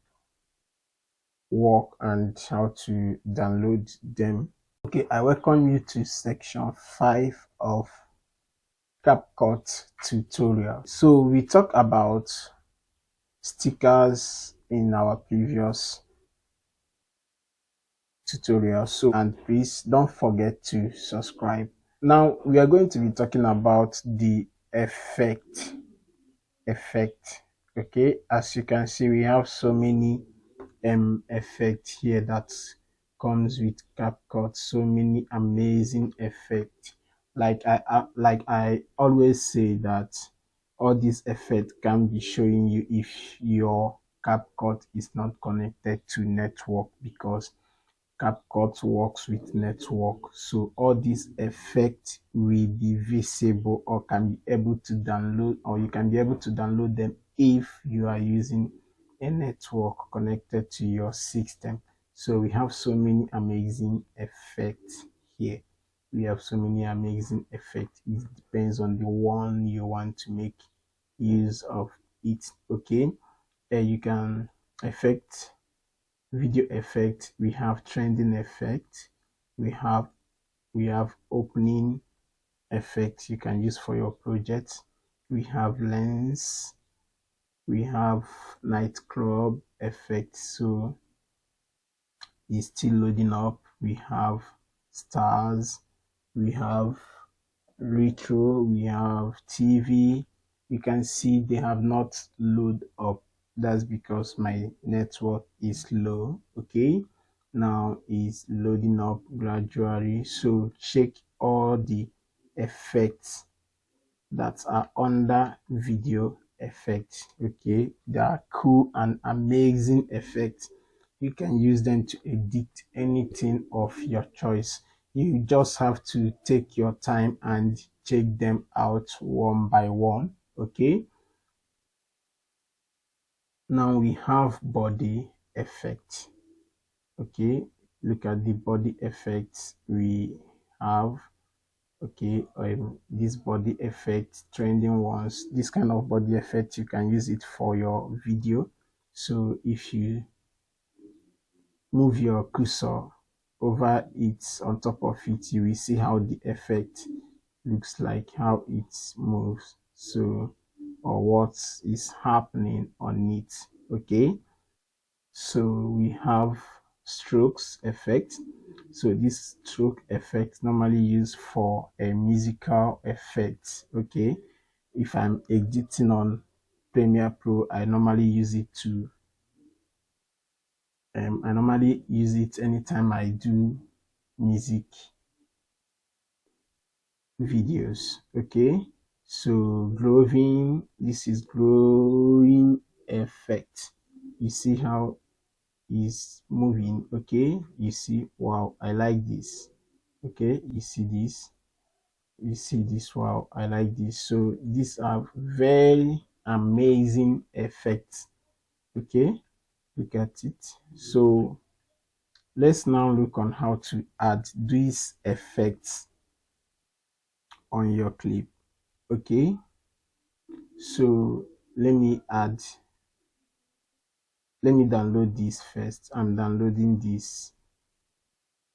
work and how to download them. Okay, I welcome you to section 5 of Capcut tutorial. So we talked about stickers in our previous tutorial. So, and please don't forget to subscribe. Now we are going to be talking about the effect. Okay, as you can see, we have so many effect here that comes with CapCut. So many amazing effect. Like I always say that all these effects can be showing you if your CapCut is not connected to network, because CapCut works with network. So all these effects will be visible or can be able to download, or you can be able to download them if you are using a network connected to your system. So we have so many amazing effects here. We have so many amazing effects. It depends on the one you want to make use of it. Okay, you can effect video effect. We have trending effect. We have opening effects you can use for your project. We have lens. We have night crop effect. So it's still loading up. We have stars. We have retro, we have TV. You can see they have not load up. That's because my network is low. Okay, now it's loading up gradually. So check all the effects that are under video effects. Okay, they are cool and amazing effects. You can use them to edit anything of your choice. You just have to take your time and check them out one by one. Okay, now we have body effect. Okay, look at the body effects we have. Okay, this body effect, trending ones, this kind of body effect, you can use it for your video. So if you move your cursor over it, on top of it, you will see how the effect looks like, how it moves, so, or what is happening on it. Okay, so we have strokes effect. So this stroke effect normally used for a musical effect. Okay, if I'm editing on Premiere Pro, I normally use it anytime I do music videos. Okay, so growing, this is growing effect. You see how is moving. Okay, you see, wow, I like this. Okay, you see this, wow, I like this. So these are very amazing effects. Okay, look at it. So let's now look on how to add these effects on your clip. Okay, so let me download this first. I'm downloading this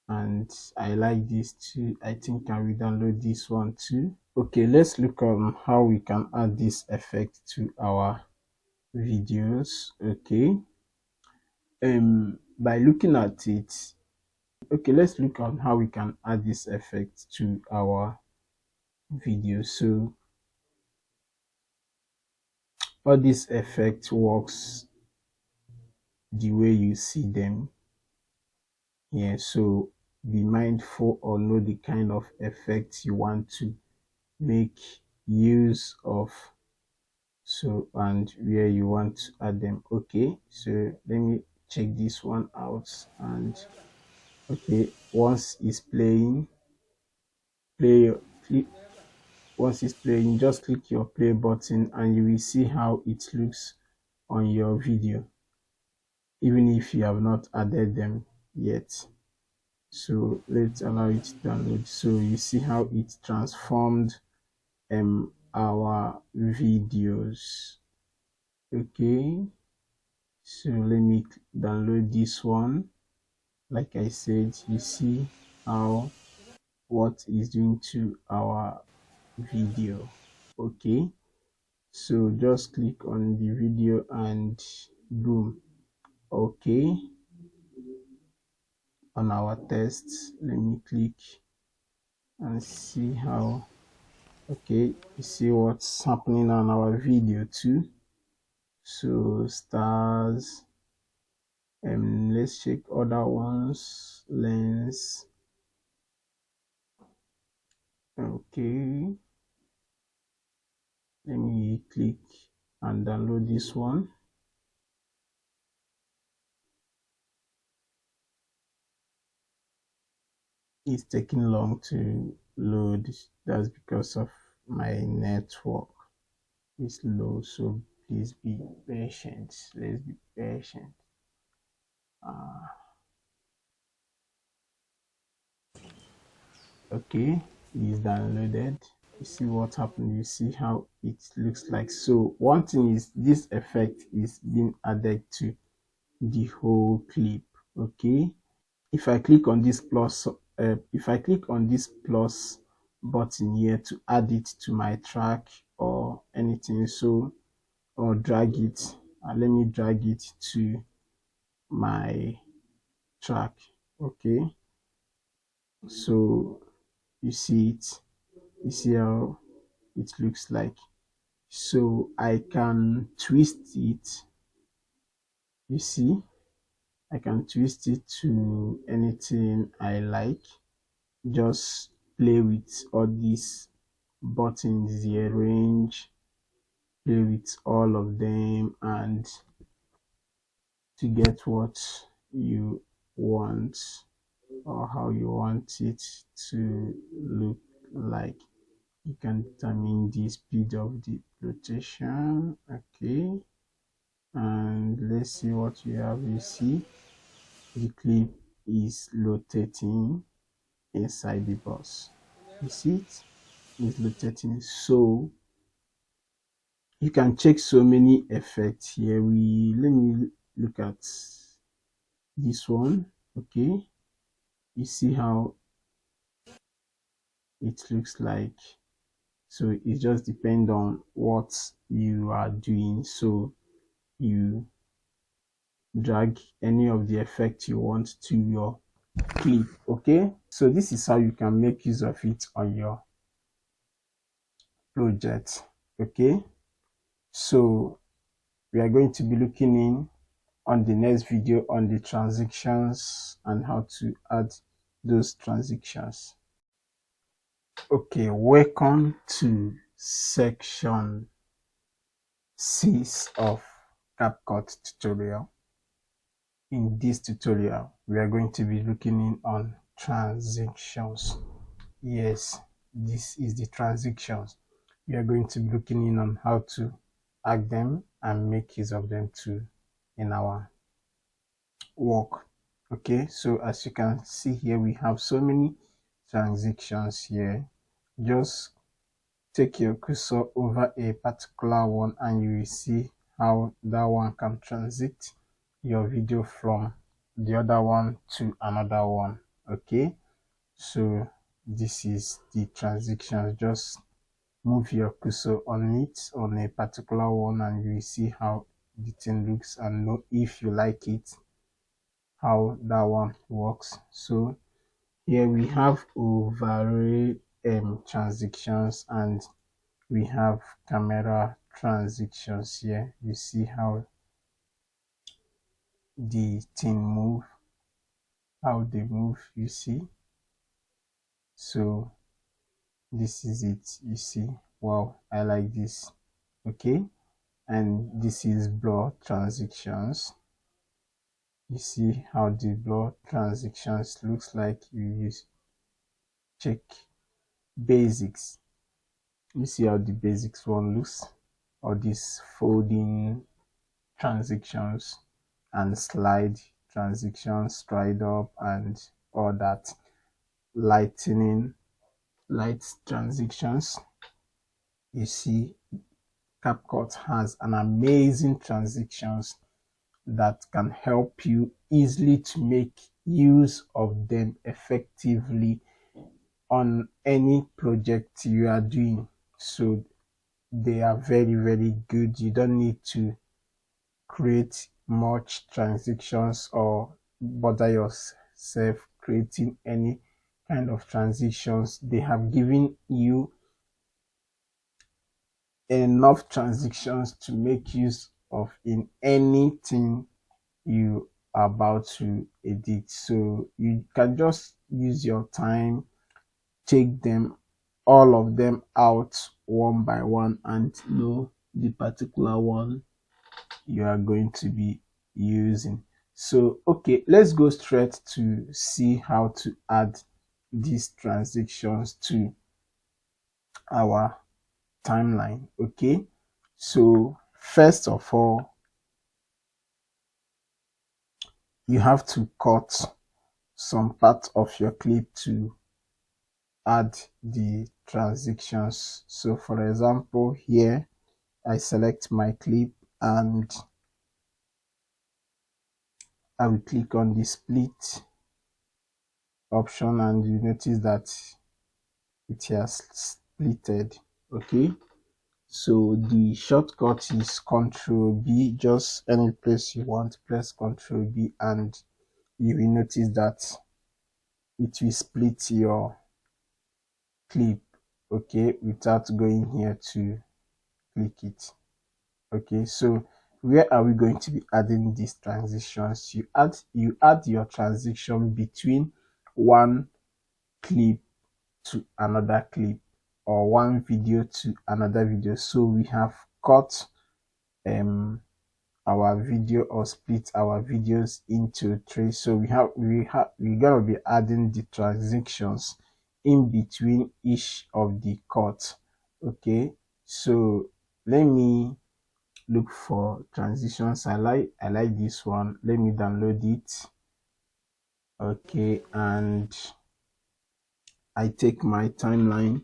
and I like this too. I think I will download this one too. Okay, let's look on how we can add this effect to our videos. Okay, by looking at it, okay, let's look on how we can add this effect to our video. So all this effect works the way you see them here. So be mindful or know the kind of effects you want to make use of, so, and where you want to add them. Okay, so let me check this one out. And okay, once it's playing, click. Once it's playing, just click your play button and you will see how it looks on your video, even if you have not added them yet. So let's allow it to download. So you see how it transformed our videos. Okay, so let me download this one. Like I said, you see how what is doing to our video. Okay, so just click on the video and boom. Okay, on our test, let me click and see how. Okay, you see what's happening on our video too. So stars, let's check other ones. Lens. Okay, let me click and download this one. It's taking long to load. That's because of my network is low, so please be patient. Let's be patient. Okay, it's downloaded. You see what happened, you see how it looks like. So one thing is this effect is being added to the whole clip. Okay, if I click on this plus if I click on this plus button here to add it to my track or anything, so or drag it, let me drag it to my track. Okay, so you see it, you see how it looks like. So I can twist it, you see, I can twist it to anything I like. Just play with all these buttons here, range, play with all of them, and to get what you want or how you want it to look like. You can determine the speed of the rotation. Okay, and let's see what we have. You see the clip is rotating inside the bus. You see it is rotating. So you can check so many effects here. Let me look at this one. Okay, you see how it looks like. So it just depends on what you are doing. So you drag any of the effect you want to your clip. Okay, so this is how you can make use of it on your project. Okay, so we are going to be looking in on the next video on the transitions and how to add those transitions. Okay, welcome to section 6 of Capcut tutorial. In this tutorial, we are going to be looking in on transitions. Yes, this is the transitions. We are going to be looking in on how to add them and make use of them too in our work. Okay, so as you can see here, we have so many transitions here. Just take your cursor over a particular one and you will see how that one can transit your video from the other one to another one. Okay, so this is the transitions. Just move your cursor on it on a particular one and you will see how the thing looks and know if you like it, how that one works. So here we have overlay transitions and we have camera transitions. Here you see how the thing move, how they move, you see. So this is it, you see. Wow, I like this. Okay, and this is blur transitions. You see how the blur transitions looks like. You use check basics, you see how the basics one looks, or this folding transitions and slide transitions, stride up and all that, lightning light transitions. You see Capcut has an amazing transitions that can help you easily to make use of them effectively on any project you are doing. So they are very good. You don't need to create much transitions or bother yourself creating any kind of transitions. They have given you enough transitions to make use of in anything you are about to edit. So you can just use your time, take them all of them out one by one and know the particular one you are going to be using. So okay, let's go straight to see how to add these transitions to our timeline. Okay, so first of all, you have to cut some part of your clip to add the transitions. So for example, here I select my clip and I will click on the split option, and you notice that it has splitted. Okay, so the shortcut is Control B. Just any place you want, press Control B, and you will notice that it will split your clip, okay, without going here to click it. Okay, so where are we going to be adding these transitions? You add your transition between one clip to another clip, or one video to another video. So we have cut our video, or split our videos into three. So we're gonna be adding the transitions in between each of the cuts. Okay, so let me look for transitions. I like this one. Let me download it. Okay, and I take my timeline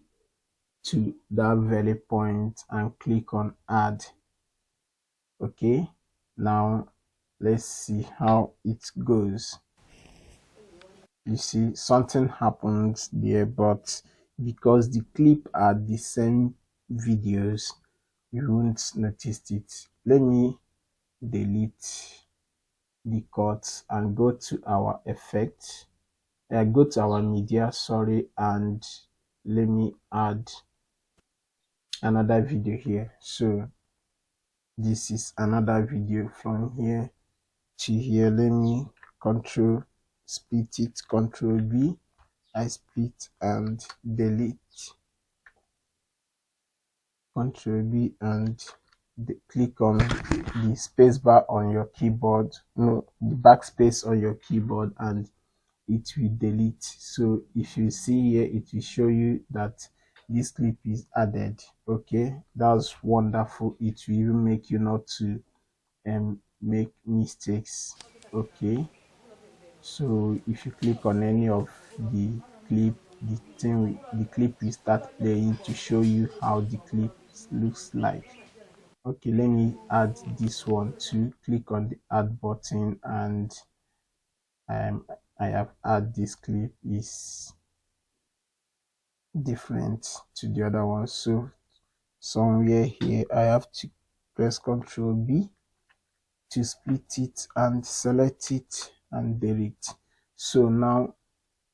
to that very point and click on add. Okay, now let's see how it goes. You see something happens there, but because the clip are the same videos, you won't notice it. Let me delete the cuts and go to our effect. Go to our media, sorry, and let me add another video here. So this is another video from here to here. Let me split it, Control B. I split and delete, Control B, and click on the space bar on your keyboard, no, the backspace on your keyboard, and it will delete. So if you see here, it will show you that this clip is added. Okay, that's wonderful. It will even make you not to make mistakes. Okay, so if you click on any of the clip, the clip will start playing to show you how the clip looks like. Okay, let me add this one too. Click on the add button, and I have add this clip is different to the other one. So somewhere here I have to press Control B to split it and select it and delete. So now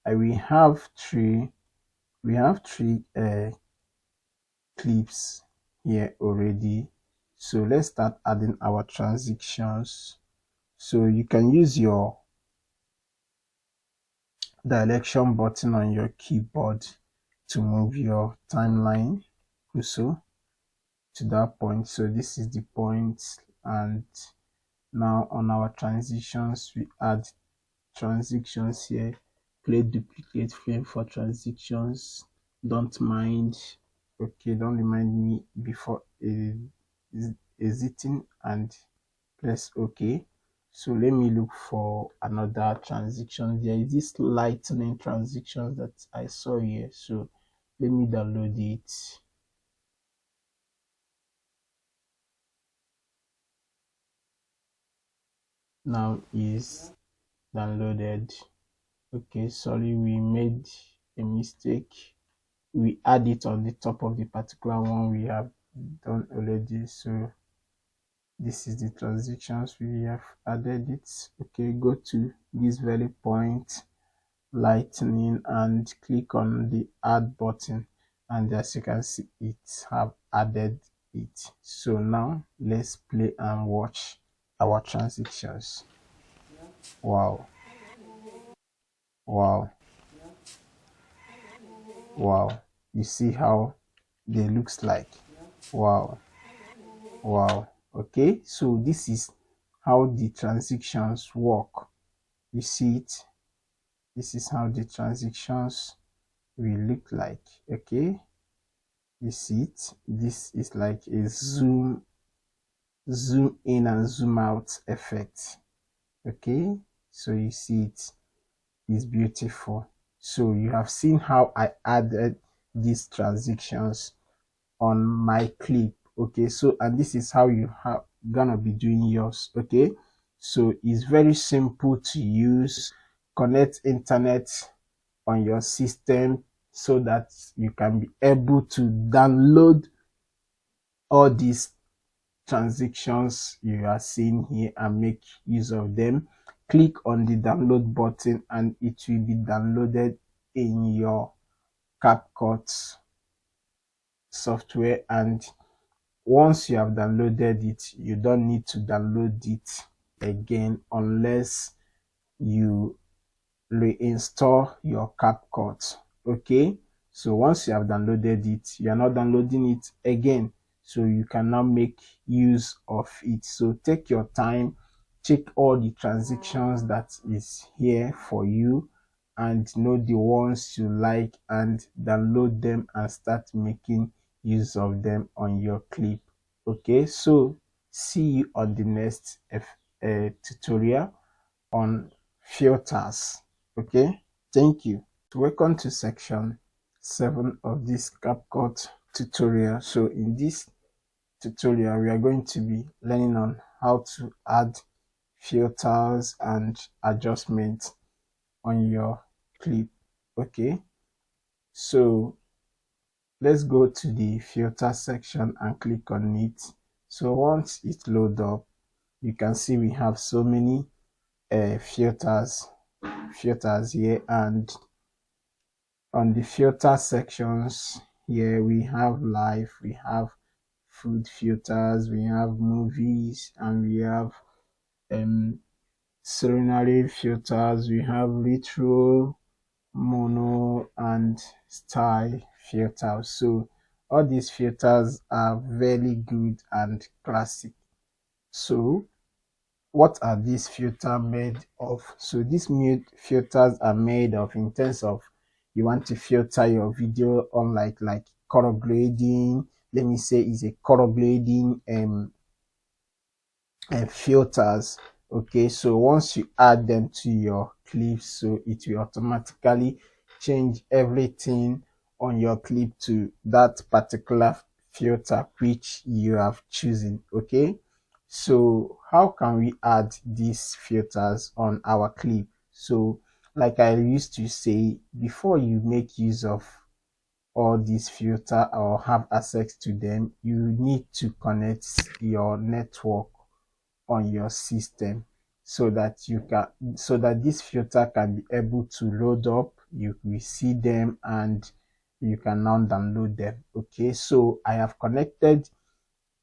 we have three clips here already. So let's start adding our transitions. So you can use your direction button on your keyboard to move your timeline also to that point. So this is the point, and now on our transitions we add transitions here. Play duplicate frame for transitions. Don't mind. Okay, don't remind me before exiting, and press OK. So let me look for another transition. There is this lightning transition that I saw here, so let me download it. Now is downloaded. Okay, sorry, we made a mistake. We add it on the top of the particular one we have done already. So this is the transitions we have added it. Okay, go to this very point, lightning, and click on the add button, and as you can see, it have added it. So now let's play and watch our transitions. Wow, wow, wow. You see how they looks like. Wow, wow. Okay, so this is how the transitions work. You see it. This is how the transitions will look like. Okay, you see it. This is like a zoom in and zoom out effect. Okay, so you see it is beautiful. So you have seen how I added these transitions on my clip. Okay, so and this is how you have gonna be doing yours. Okay, so it's very simple to use. Connect internet on your system so that you can be able to download all these transactions you are seeing here and make use of them. Click on the download button and it will be downloaded in your Capcut software. And once you have downloaded it, you don't need to download it again unless you reinstall your Capcut. Okay, so once you have downloaded it, you are not downloading it again, so you can now make use of it. So take your time, check all the transactions that is here for you and know the ones you like and download them and start making use of them on your clip. Okay, so see you on the next tutorial on filters. Okay, thank you. Welcome to section 7 of this Capcut tutorial. So in this tutorial we are going to be learning on how to add filters and adjustments on your clip. Okay, so let's go to the filter section and click on it. So once it loads up, you can see we have so many filters here, and on the filter sections here we have live, we have food filters, we have movies, and we have scenery filters, we have retro, mono, and style filters. So all these filters are very good and classic. So what are these filters made of? So these filters are made of, in terms of, you want to filter your video on like color grading. Let me say is a color grading filters. Okay, so once you add them to your clips, so it will automatically change everything on your clip to that particular filter which you have chosen. Okay, so how can we add these filters on our clip? So like I used to say, before you make use of all these filter or have access to them, you need to connect your network on your system so that this filter can be able to load up, you will see them and you can now download them. Okay, so I have connected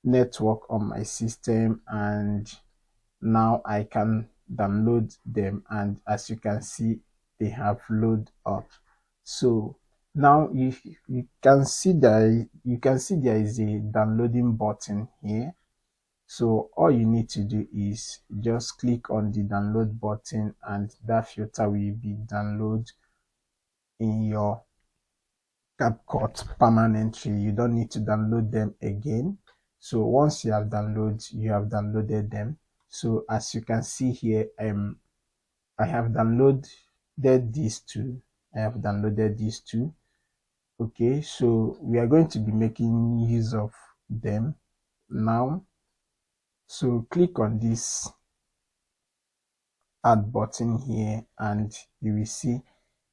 network on my system and now I can download them, and as you can see they have loaded up. So now you can see that there is a downloading button here. So all you need to do is just click on the download button and that filter will be downloaded in your Capcut permanently. You don't need to download them again. So once you have downloaded them. So as you can see here, I have downloaded these two. Okay, so we are going to be making use of them now. So click on this add button here and you will see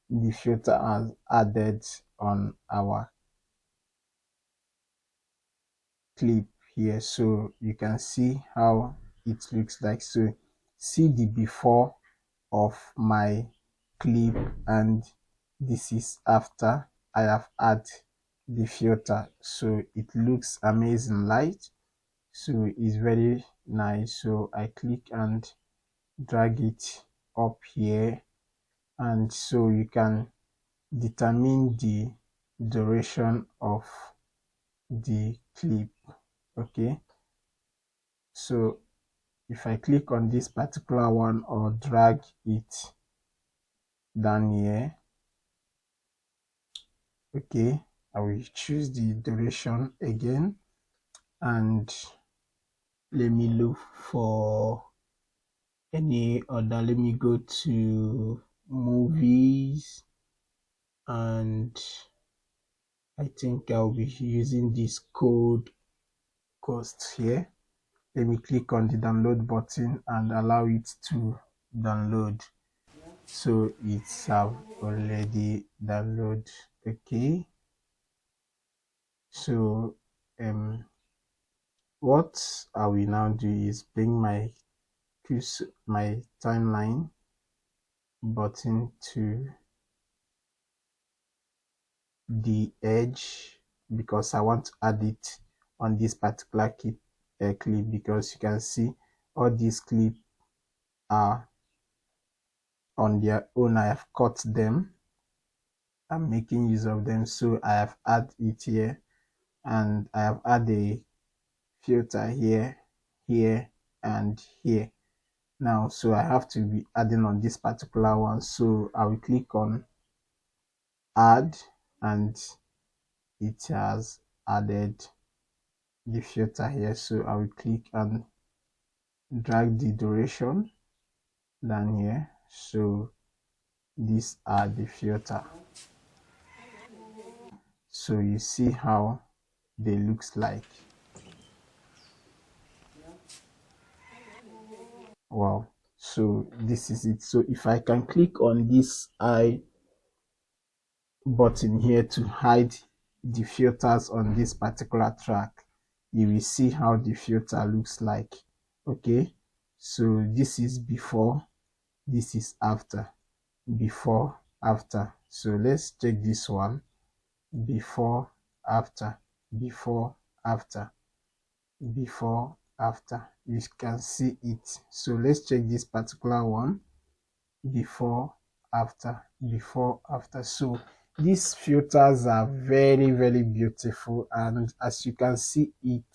the filter as added on our clip here. So you can see how it looks like. So see the before of my clip and this is after I have added the filter. So it looks amazing, right? So it's very nice. So I click and drag it up here, and so you can determine the duration of the clip. Okay, so if I click on this particular one or drag it down here, okay, I will choose the duration again and let me look for any other. Let me go to movies and I think I'll be using this code cost here. Let me click on the download button and allow it to download. So it's have already downloaded. Okay, so what I will now do is bring my timeline button to the edge because I want to add it on this particular clip, because you can see all these clips are on their own. I have cut them. I'm making use of them, so I have added it here, and I have added a filter here, here, and here. Now, so I have to be adding on this particular one, so I will click on add, and it has added the filter here. So I will click and drag the duration down here. So these are the filter. So you see how they looks like. Wow, so this is it. So if I can click on this eye button here to hide the filters on this particular track, you will see how the filter looks like. Okay, so this is before, this is after, before, after. So let's check this one. Before, after, before, after, before, after. You can see it. So let's check this particular one. Before, after, before, after. So these filters are very, very beautiful, and as you can see, it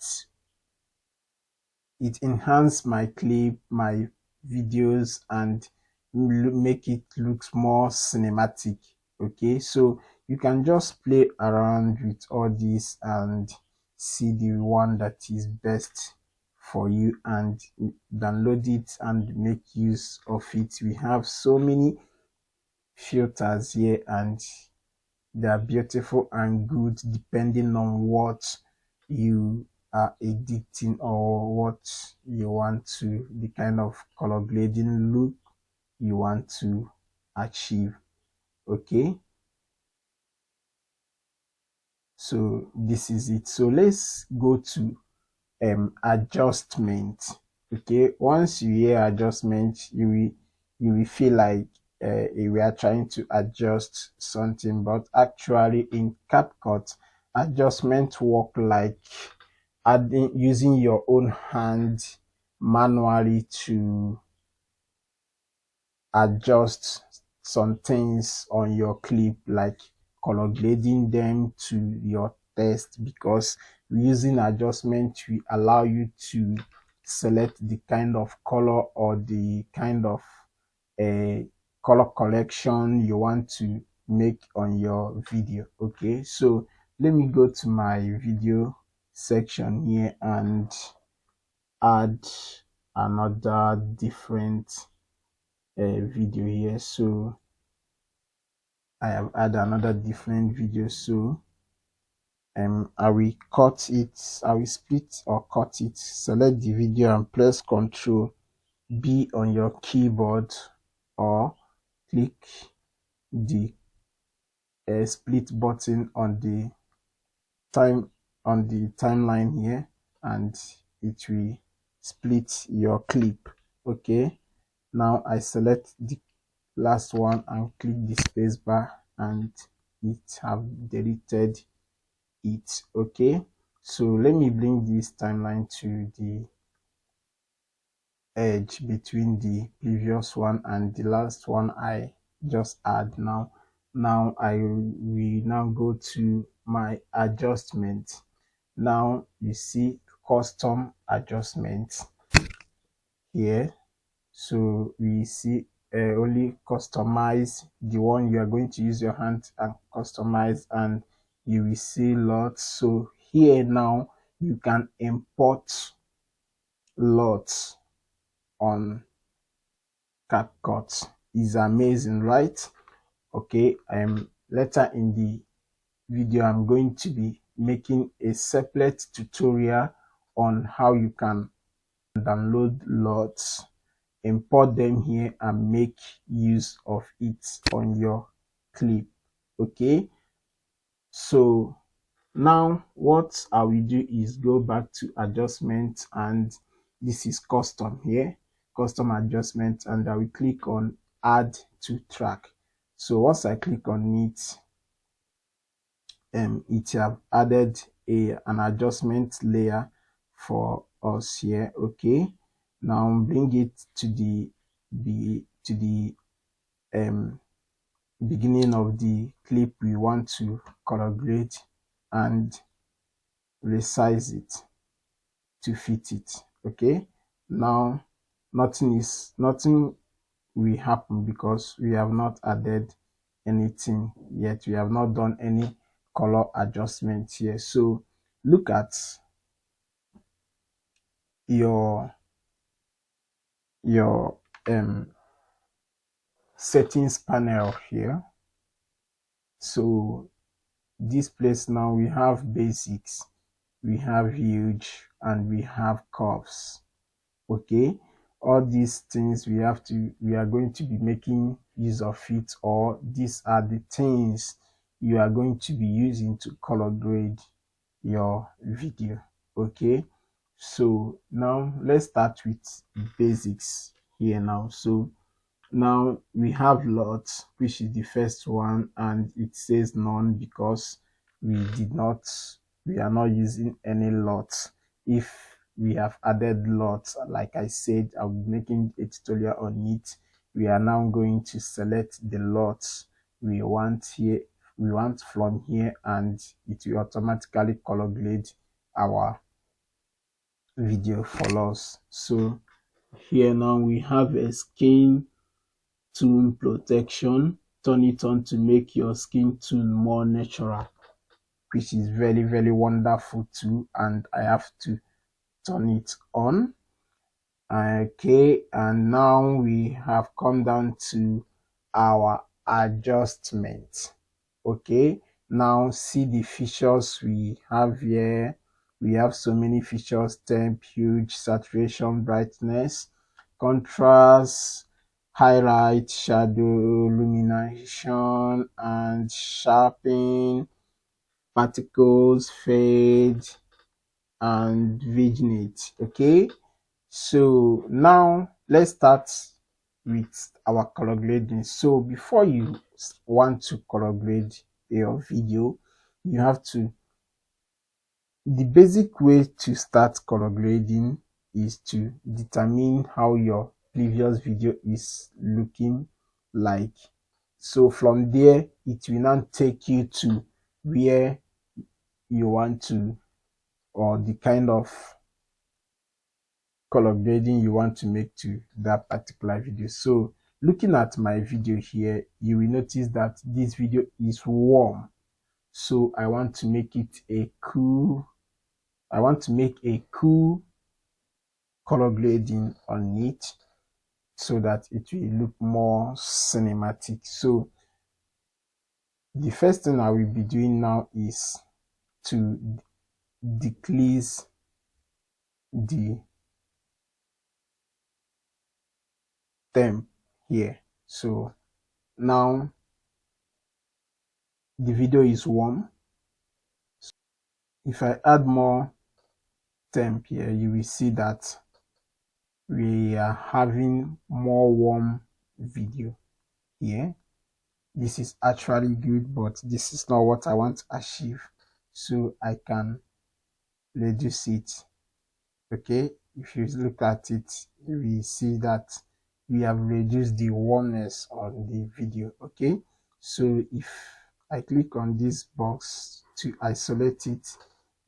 enhance my clip, my videos, and make it looks more cinematic. Okay, so you can just play around with all this and see the one that is best for you and download it and make use of it. We have so many filters here, and they are beautiful and good depending on what you are editing or what you want to, the kind of color grading look you want to achieve. Okay, so this is it. So let's go to adjustment. Okay, once you hear adjustment, you will feel like we are trying to adjust something, but actually in Capcut, adjustment work like using your own hand manually to adjust some things on your clip, like color grading them to your test, because using adjustment will allow you to select the kind of color or the kind of color collection you want to make on your video. Okay, so let me go to my video section here and add another different video here. So I have added another different video, so I will cut it, I will split or cut it. Select the video and press Ctrl B on your keyboard, or click the split button on the timeline here, and it will split your clip. Okay, now I select the last one and click the space bar, and it have deleted it. Okay, so let me bring this timeline to the edge between the previous one and the last one I just add. Now I will now go to my adjustment. Now you see custom adjustment here. So we see only customize, the one you are going to use your hand and customize, and you will see lots. So here now you can import lots on CapCut. Is amazing, right? Okay, later in the video, I'm going to be making a separate tutorial on how you can download LUTs, import them here, and make use of it on your clip. Okay, so now what I will do is go back to adjustment, and this is custom here, custom adjustment, and I will click on add to track. So once I click on it, it have added an adjustment layer for us here. Okay, now bring it to the beginning of the clip we want to color grade, and resize it to fit it. Okay, now nothing will happen because we have not added anything yet. We have not done any color adjustment here. So look at your settings panel here. So this place now, we have basics, we have huge, and we have curves. Okay, all these things we are going to be making use of it, or these are the things you are going to be using to color grade your video. Okay, so now let's start with basics here now. So now we have LUT, which is the first one, and it says none because we are not using any LUT. If we have added LUT, like I said, I'll be making a tutorial on it. We are now going to select the LUT we want here, we want from here, and it will automatically color grade our video for us. So here now we have a skin tone protection. Turn it on to make your skin tone more natural, which is very wonderful too, and I have to turn it on. Okay, and now we have come down to our adjustment. Okay, now see the features we have here. We have so many features: temp, huge, saturation, brightness, contrast, highlight, shadow, illumination, and sharpen, particles, fade, and vignette. Okay, so now let's start with our color grading. So before you want to color grade your video, you have to, the basic way to start color grading is to determine how your previous video is looking like. So from there, it will now take you to where you want to, or the kind of color grading you want to make to that particular video. So looking at my video here, you will notice that this video is warm. So I want to make it a cool, color grading on it so that it will look more cinematic. So the first thing I will be doing now is to decrease the temp here. So now the video is warm. If I add more temp here, you will see that we are having more warm video here. This is actually good, but this is not what I want to achieve, so I can reduce it. Okay, if you look at it, you will see that we have reduced the warmness on the video. Okay, so if I click on this box to isolate it,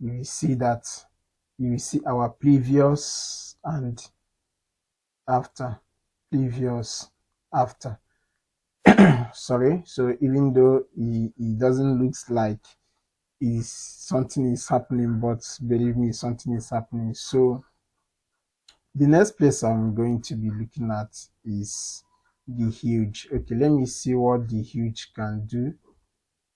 you will see that you will see our previous and after, previous, after. Sorry, so even though it doesn't look like something is happening, but believe me, something is happening. So the next place I'm going to be looking at is the huge. Okay, let me see what the huge can do.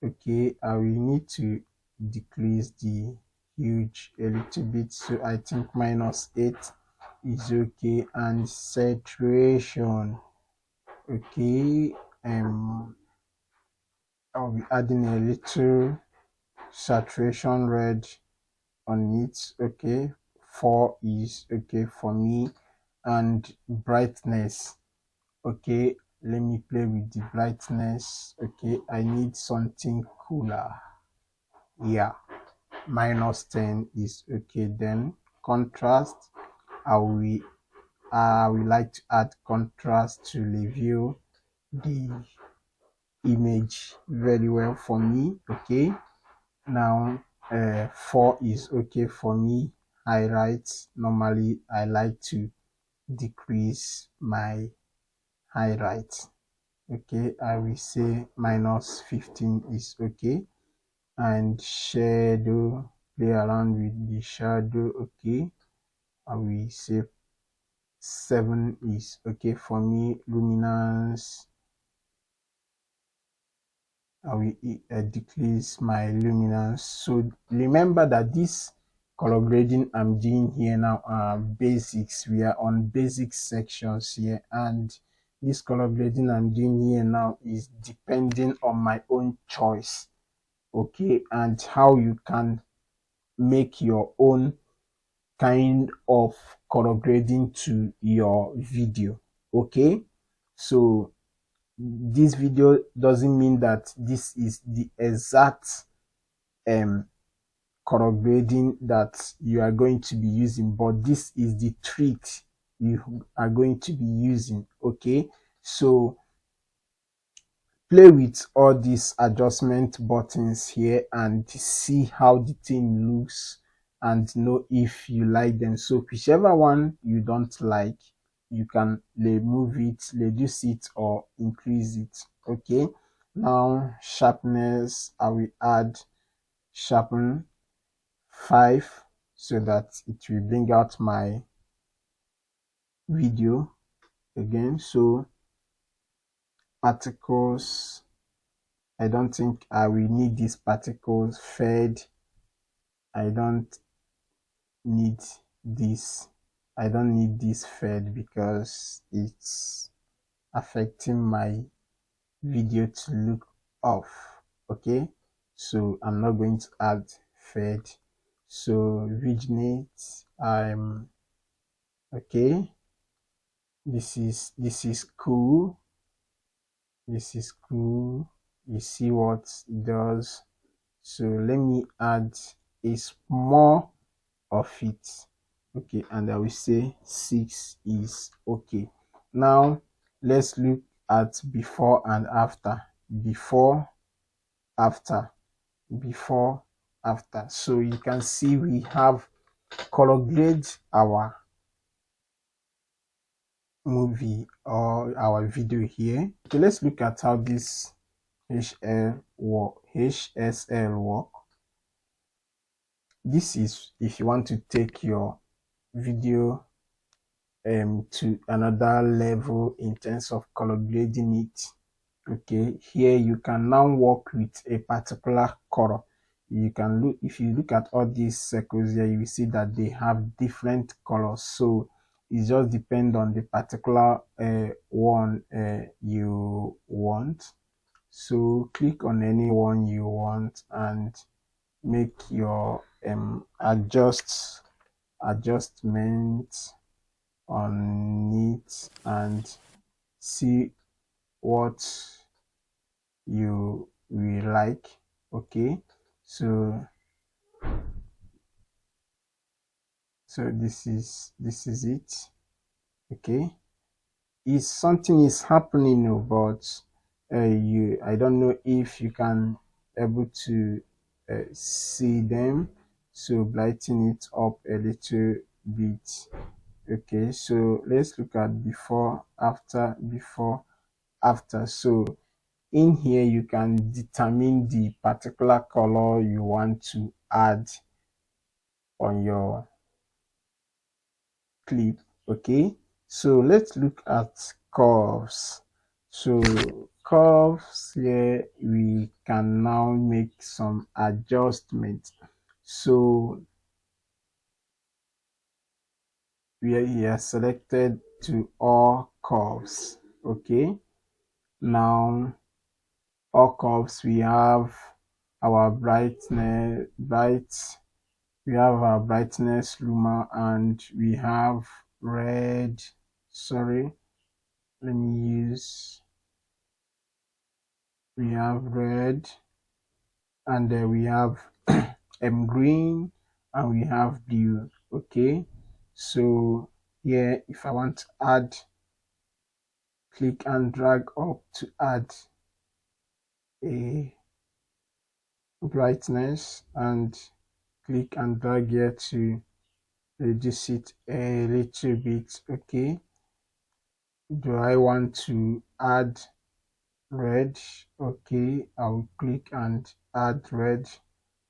Okay, I will need to decrease the huge a little bit, so I think -8 is okay. And saturation, okay, I'll be adding a little saturation red on it. Okay, 4 is okay for me. And brightness, okay, let me play with the brightness. Okay, I need something cooler. Yeah, -10 is okay. Then contrast, I will like to add contrast to review the image very well for me. Okay, now 4 is okay for me. Highlights, normally I like to decrease my highlights. Okay, I will say -15 is okay. And shadow, play around with the shadow. Okay, I will say 7 is okay for me. Luminance, I will decrease my luminance. So remember that this color grading I'm doing here now are basics. We are on basic sections here, and this color grading I'm doing here now is depending on my own choice. Okay, and how you can make your own kind of color grading to your video. Okay, so this video doesn't mean that this is the exact color grading that you are going to be using, but this is the trick you are going to be using. Okay, so play with all these adjustment buttons here and see how the thing looks and know if you like them. So whichever one you don't like, you can remove it, reduce it, or increase it. Okay, now sharpness, I will add sharpen 5 so that it will bring out my video again. So particles, I don't think I will need these particles. Fed, I don't need this. I don't need this fed because it's affecting my video to look off. Okay, so I'm not going to add fed. So vignette, I'm okay. This is cool. This is cool. You see what it does. So let me add a small of it. Okay, and I will say 6 is okay. Now let's look at before and after. Before, after, before, after. So you can see we have color grade our movie or our video here. Okay, let's look at how this HSL work. This is if you want to take your video to another level in terms of color grading it. Okay, here you can now work with a particular color. You can look, if you look at all these circles here, you will see that they have different colors. So it just depends on the particular one you want. So click on any one you want and make your adjustment on it and see what you will like. Okay, so this is it. Okay, is something is happening, but I don't know if you can able to see them, so brighten it up a little bit. Okay, so let's look at before, after, before, after. So in here you can determine the particular color you want to add on your clip. Okay, so let's look at curves. So curves here, we can now make some adjustments. So we are selected to all curves. Okay, now all curves, we have our we have our brightness luma, and we have red. Sorry, let me use. We have red, and then we have green, and we have blue. Okay, so here, if I want to add, click and drag up to add a brightness, and click and drag here to reduce it a little bit. Okay, do I want to add red? Okay, I'll click and add red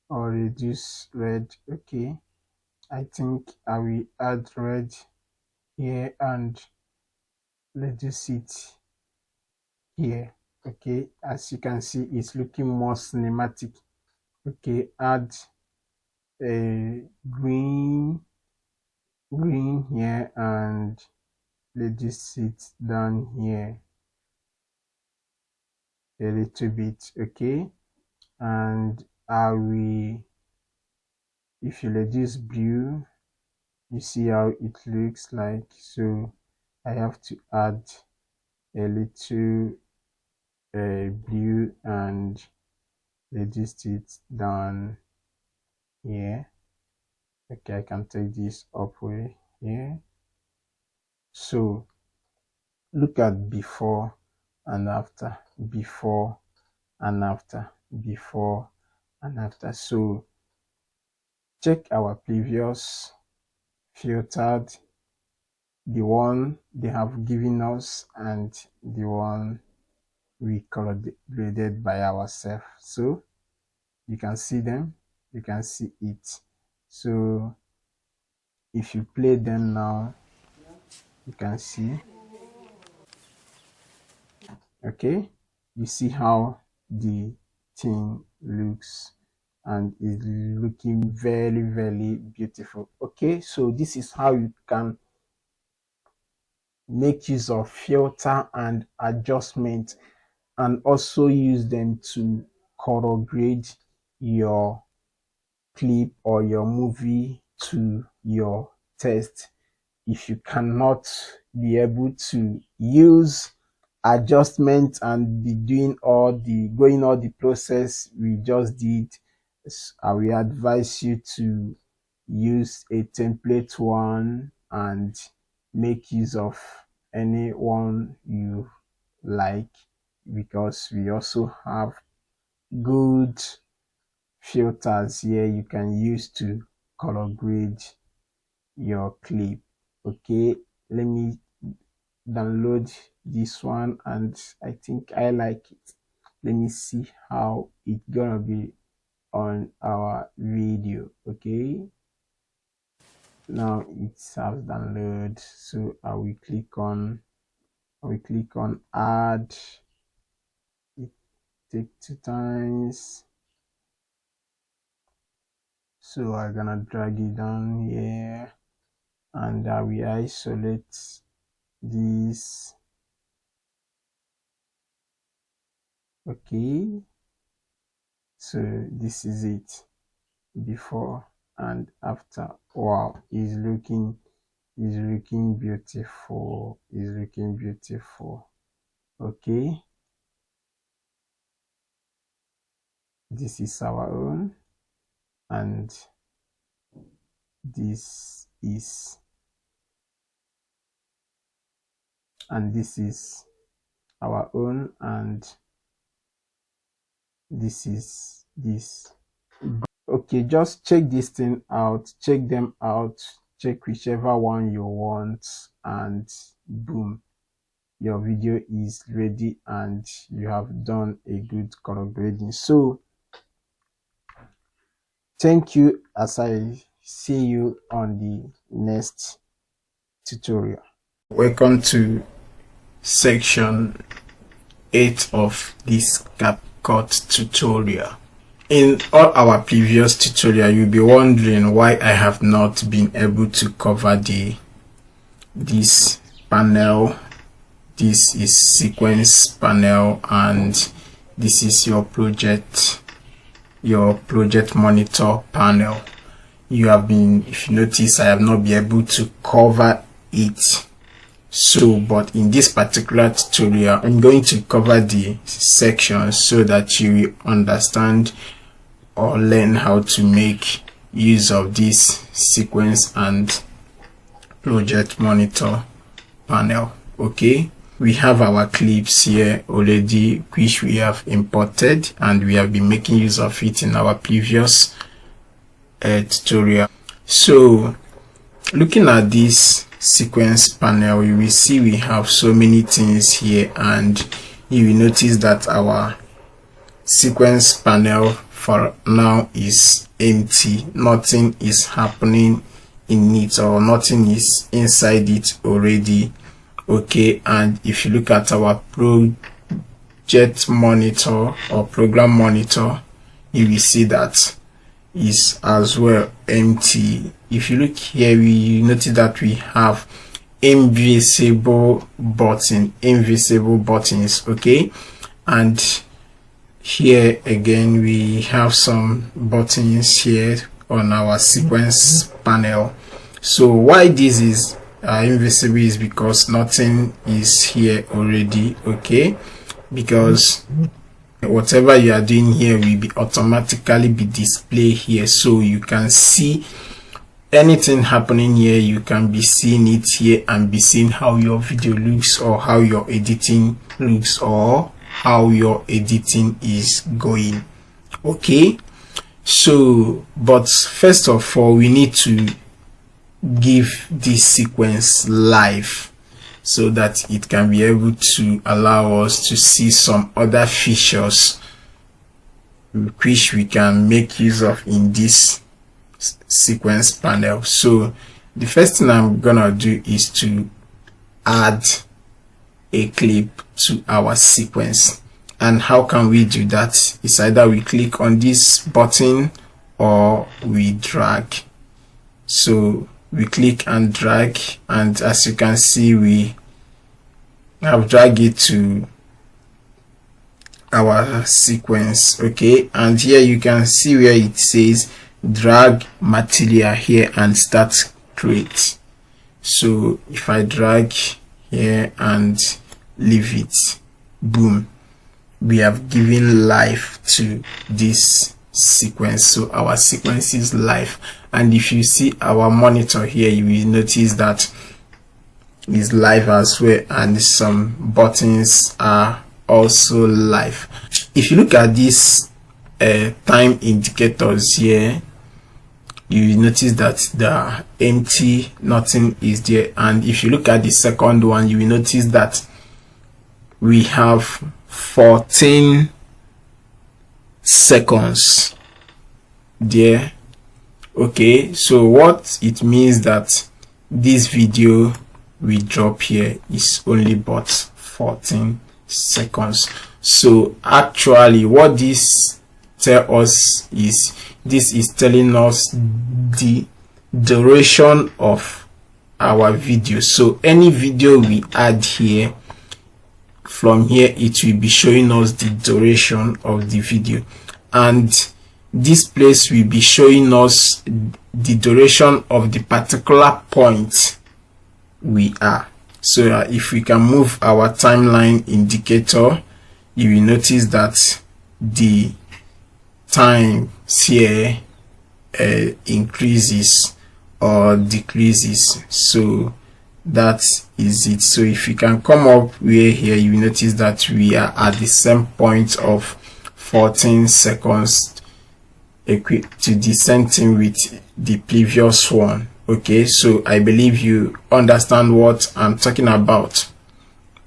or reduce red. Okay, I think I will add red here and reduce it here. Okay, as you can see, it's looking more cinematic. Okay, add a green here and reduce it down here a little bit. Okay, and I will, if you reduce blue, you see how it looks like. So I have to add a little blue and reduce it down here. Okay, I can take this up way here. So look at before and after, before and after, before and after. So check our previous filtered, the one they have given us and the one we graded by ourselves. So you can see them, you can see it. So if you play them now, you can see. Okay, you see how the thing looks, and is looking very, very beautiful. Okay, so this is how you can make use of filter and adjustment, and also use them to color grade your clip or your movie to your taste. If you cannot be able to use adjustment and be doing going all the process we just did, I will advise you to use a template one and make use of any one you like, because we also have good filters here you can use to color grade your clip. Okay, let me download this one, and I think I like it. Let me see how it's gonna be on our video. Okay, now it has downloaded, so I will click on add. It take 2 times, so I'm gonna drag it down here, and I will isolate this. Okay, so this is it, before and after. Wow, it's looking beautiful, it's looking beautiful. Okay, this is our own, and this is our own, and this is this. Okay, just check this thing out, check them out, check whichever one you want, and boom, your video is ready and you have done a good color grading. So thank you, as I see you on the next tutorial. Welcome to section 8 of this Capcut tutorial. In all our previous tutorial, you'll be wondering why I have not been able to cover this panel. This is sequence panel, and this is your project monitor panel. If you notice, I have not been able to cover it. So, but in this particular tutorial, I'm going to cover the sections so that you will understand or learn how to make use of this sequence and project monitor panel. Okay, we have our clips here already, which we have imported, and we have been making use of it in our previous tutorial. So, looking at this sequence panel, you will see we have so many things here, and you will notice that our sequence panel for now is empty. Nothing is happening in it, or nothing is inside it already. Okay, and if you look at our project monitor or program monitor, you will see that is as well empty. If you look here, we notice that we have invisible buttons. Okay, and here again we have some buttons here on our sequence panel. So why this is invisible is because nothing is here already. Okay, because whatever you are doing here will be automatically be displayed here, so you can see anything happening here. You can be seeing it here and be seeing how your video looks, or how your editing looks, or how your editing is going. Okay, so but first of all, we need to give this sequence live so that it can be able to allow us to see some other features which we can make use of in this sequence panel. So the first thing I'm gonna do is to add a clip to our sequence. And how can we do that? It's either we click on this button or we drag. So we click and drag, and as you can see, we have dragged it to our sequence. Okay, and here you can see where it says drag material here and start create. So if I drag here and leave it, boom, we have given life to this sequence. So our sequence is live, and if you see our monitor here, you will notice that is live as well, and some buttons are also live. If you look at these time indicators here, you will notice that they are empty, nothing is there. And if you look at the second one, you will notice that we have 14 seconds there. Okay, so what it means that this video we drop here is only but 14 seconds. So actually what this tells us is, this is telling us the duration of our video. So any video we add here, from here it will be showing us the duration of the video, and this place will be showing us the duration of the particular point we are. So if we can move our timeline indicator, you will notice that the time here increases or decreases. So that is it. So if you can come up where here, you will notice that we are at the same point of 14 seconds, equipped to the same thing with the previous one. Okay, so I believe you understand what I'm talking about.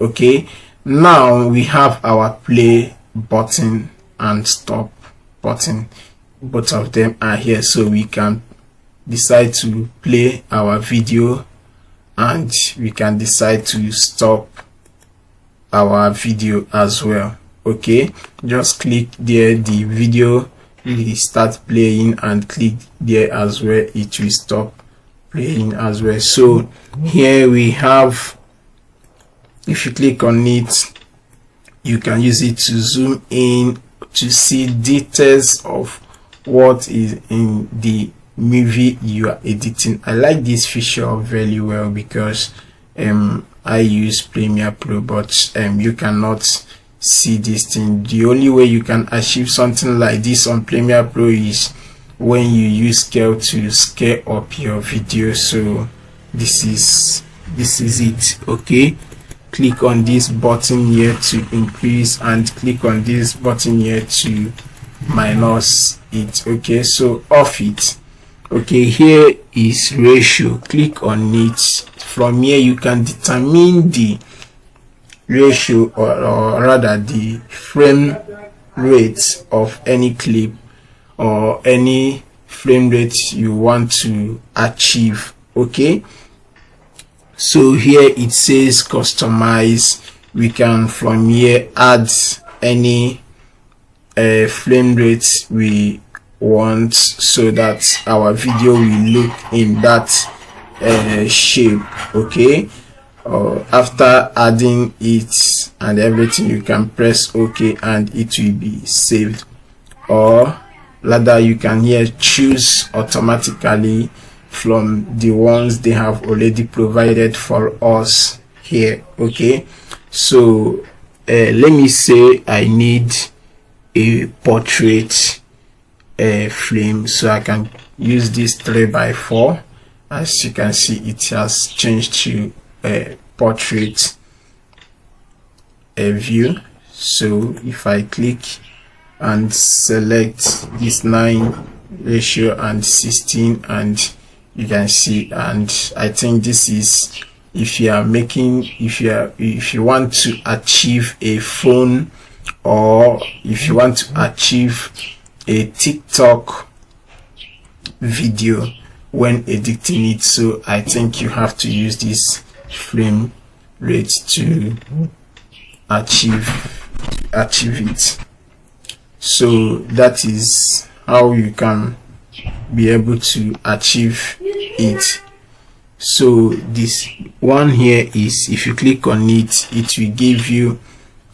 Okay, now we have our play button and stop button. Both of them are here, so we can decide to play our video and we can decide to stop our video as well. Okay, just click there, the video will start playing, and click there as well, it will stop playing as well. So here we have, if you click on it, you can use it to zoom in to see details of what is in the movie you are editing. I like this feature very well because I use Premiere Pro, but you cannot see this thing. The only way you can achieve something like this on Premiere Pro is when you use scale to scale up your video. So this is it. Okay, click on this button here to increase, and click on this button here to minus it. Okay, so off it. Okay, here is ratio. Click on it. From here you can determine the ratio, or rather the frame rate of any clip, or any frame rate you want to achieve. Okay, so here it says customize. We can from here add any frame rate we want, so that our video will look in that shape. Okay, after adding it and everything, you can press OK and it will be saved, or rather you can here choose automatically from the ones they have already provided for us here. Okay, so let me say I need a portrait frame, so I can use this 3x4. As you can see, it has changed to portrait view. So if I click and select this 9 ratio and 16, and you can see, and I think this is if you are making, if you want to achieve a phone, or if you want to achieve a TikTok video when editing it. So I think you have to use this frame rate to achieve it. So that is how you can be able to achieve it. So this one here is, if you click on it, it will give you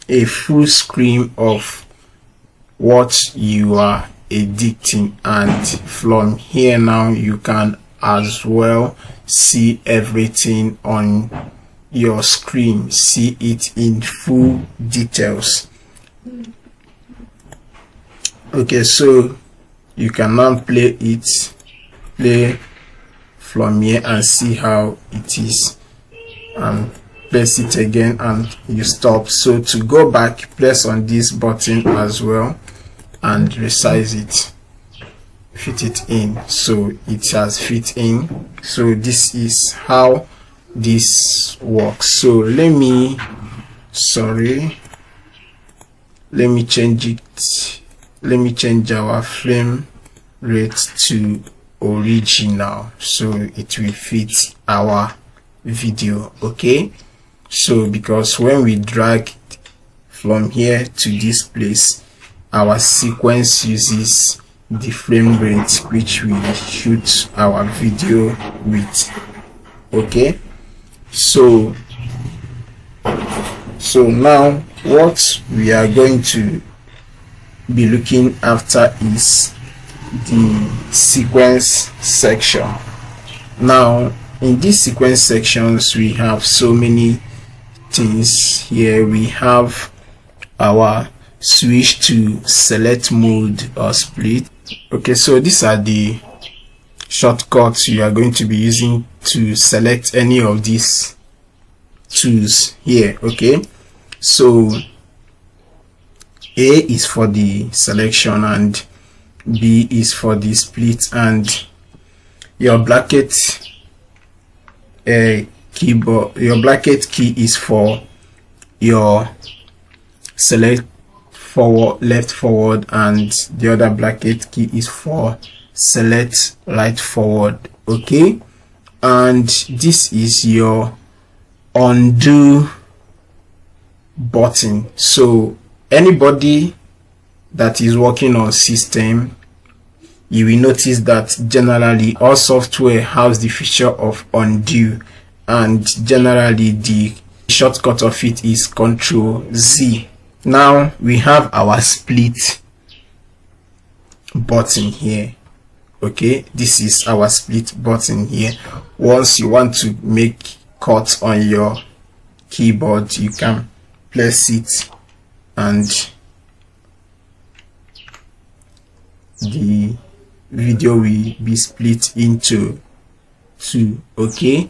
a full screen of what you are editing, and from here now you can as well see everything on your screen, see it in full details. Okay, so you can now play from here and see how it is, and press it again and you stop. So to go back, press on this button as well and resize it, fit it in. So it has fit in. So this is how this works. So let me change it. Let me change our frame rate to original, so it will fit our video. Okay, so because when we drag from here to this place, our sequence uses the frame rate which we shoot our video with. Okay, so now what we are going to be looking after is the sequence section. Now in these sequence sections we have so many things here. We have our switch to select mode or split. Okay, so these are the shortcuts you are going to be using to select any of these tools here. Okay, so A is for the selection and B is for the split, and your bracket keyboard, your bracket key is for your select forward, left forward, and the other bracket key is for select right forward. Okay, and this is your undo button. So anybody that is working on system, you will notice that generally all software has the feature of undo, and generally the shortcut of it is Control Z. Now we have our split button here. Okay, this is our split button here. Once you want to make cut on your keyboard, you can press it and the video will be split into two. Okay,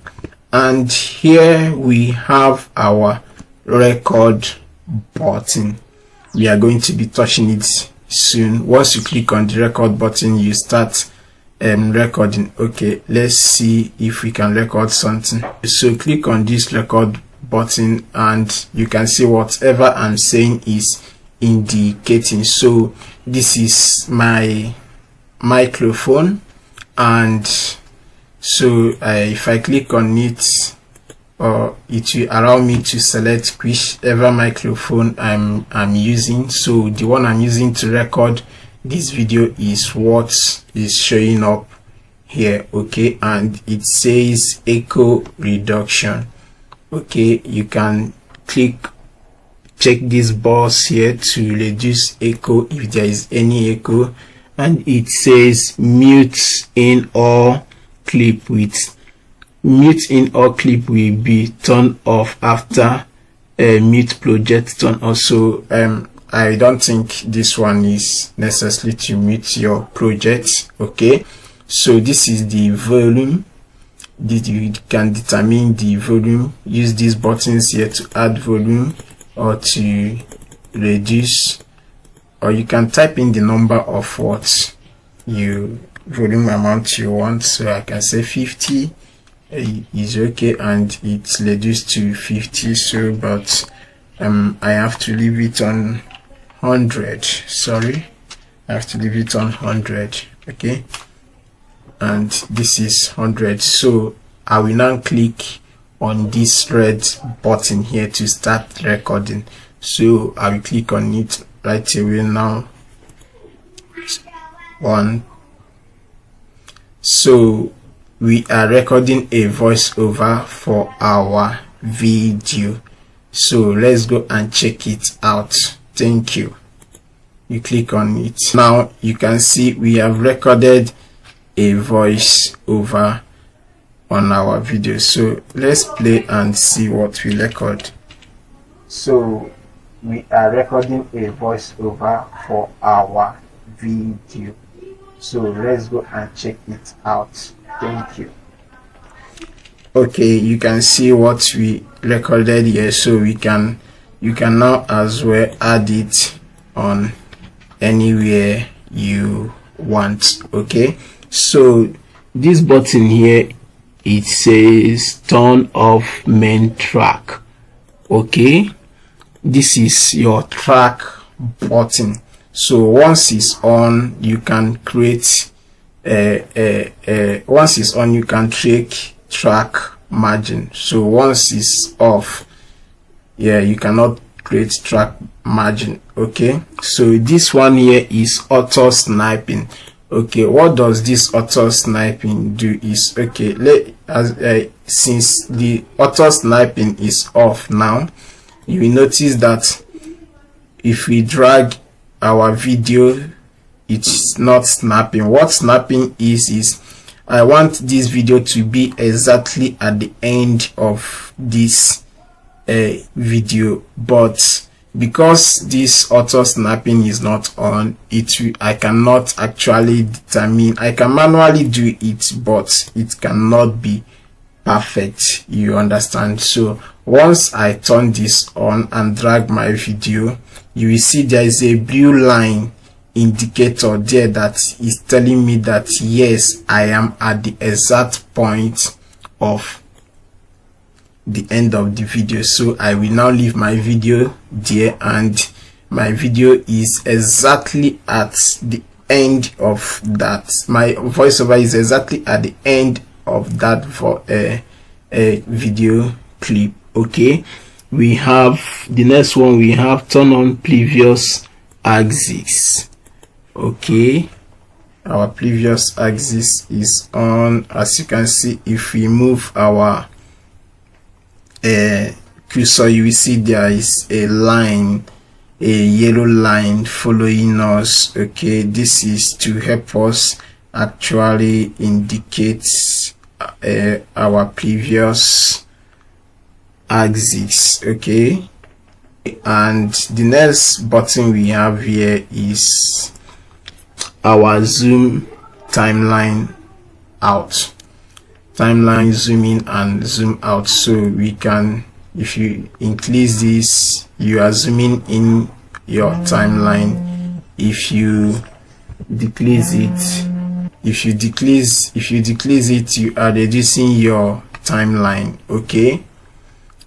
and here we have our record button. We are going to be touching it soon. Once you click on the record button, you start recording. Okay, let's see if we can record something. So click on this record button and you can see whatever I'm saying is indicating. So this is my microphone, and so if I click on it, it will allow me to select whichever microphone I'm using. So the one I'm using to record this video is what is showing up here. Okay, and it says echo reduction. Okay, you can check this box here to reduce echo if there is any echo, and it says mute in all clip. With mute in all clip will be turned off after mute project turn off. So I don't think this one is necessary to mute your project. Okay, so this is the volume. You can determine the volume. Use these buttons here to add volume or to reduce, or you can type in the number of what you volume amount you want. So I can say 50 is okay, and it's reduced to 50. So but I have to leave it on 100. Sorry, I have to leave it on 100. Okay, and this is 100. So I will now click on this red button here to start recording. So I will click on it right away now. One. So we are recording a voiceover for our video. So let's go and check it out. Thank you. You click on it. Now you can see we have recorded a voiceover on our video. So let's play and see what we record. So we are recording a voiceover for our video. So let's go and check it out. Thank you. Okay, you can see what we recorded here. So you can now as well add it on anywhere you want. Okay, so this button here, it says turn off main track. Okay, this is your track button. So once it's on, you can create once it's on, you can track margin. So once it's off, yeah, you cannot create track margin. Okay, so this one here is auto sniping. Okay, what does this auto sniping do is, okay, since the auto sniping is off now, you will notice that if we drag our video, it's not snapping. What snapping is I want this video to be exactly at the end of this video, but because this auto snapping is not on, I cannot actually determine. I can manually do it, but it cannot be perfect. You understand? So once I turn this on and drag my video, you will see there is a blue line indicator there that is telling me that yes, I am at the exact point of the end of the video. So I will now leave my video there, and my video is exactly at the end of that. My voiceover is exactly at the end of that for a video clip. Okay, we have the next one. We have turn on previous axis. Okay, our previous axis is on. As you can see, if we move our cursor, you will see there is a line, a yellow line following us. Okay, this is to help us actually indicate our previous axis. Okay, and the next button we have here is our zoom timeline out. Timeline zoom in and zoom out. So we can, if you increase this, you are zooming in your timeline. If you decrease it, if you decrease it, you are reducing your timeline. Okay,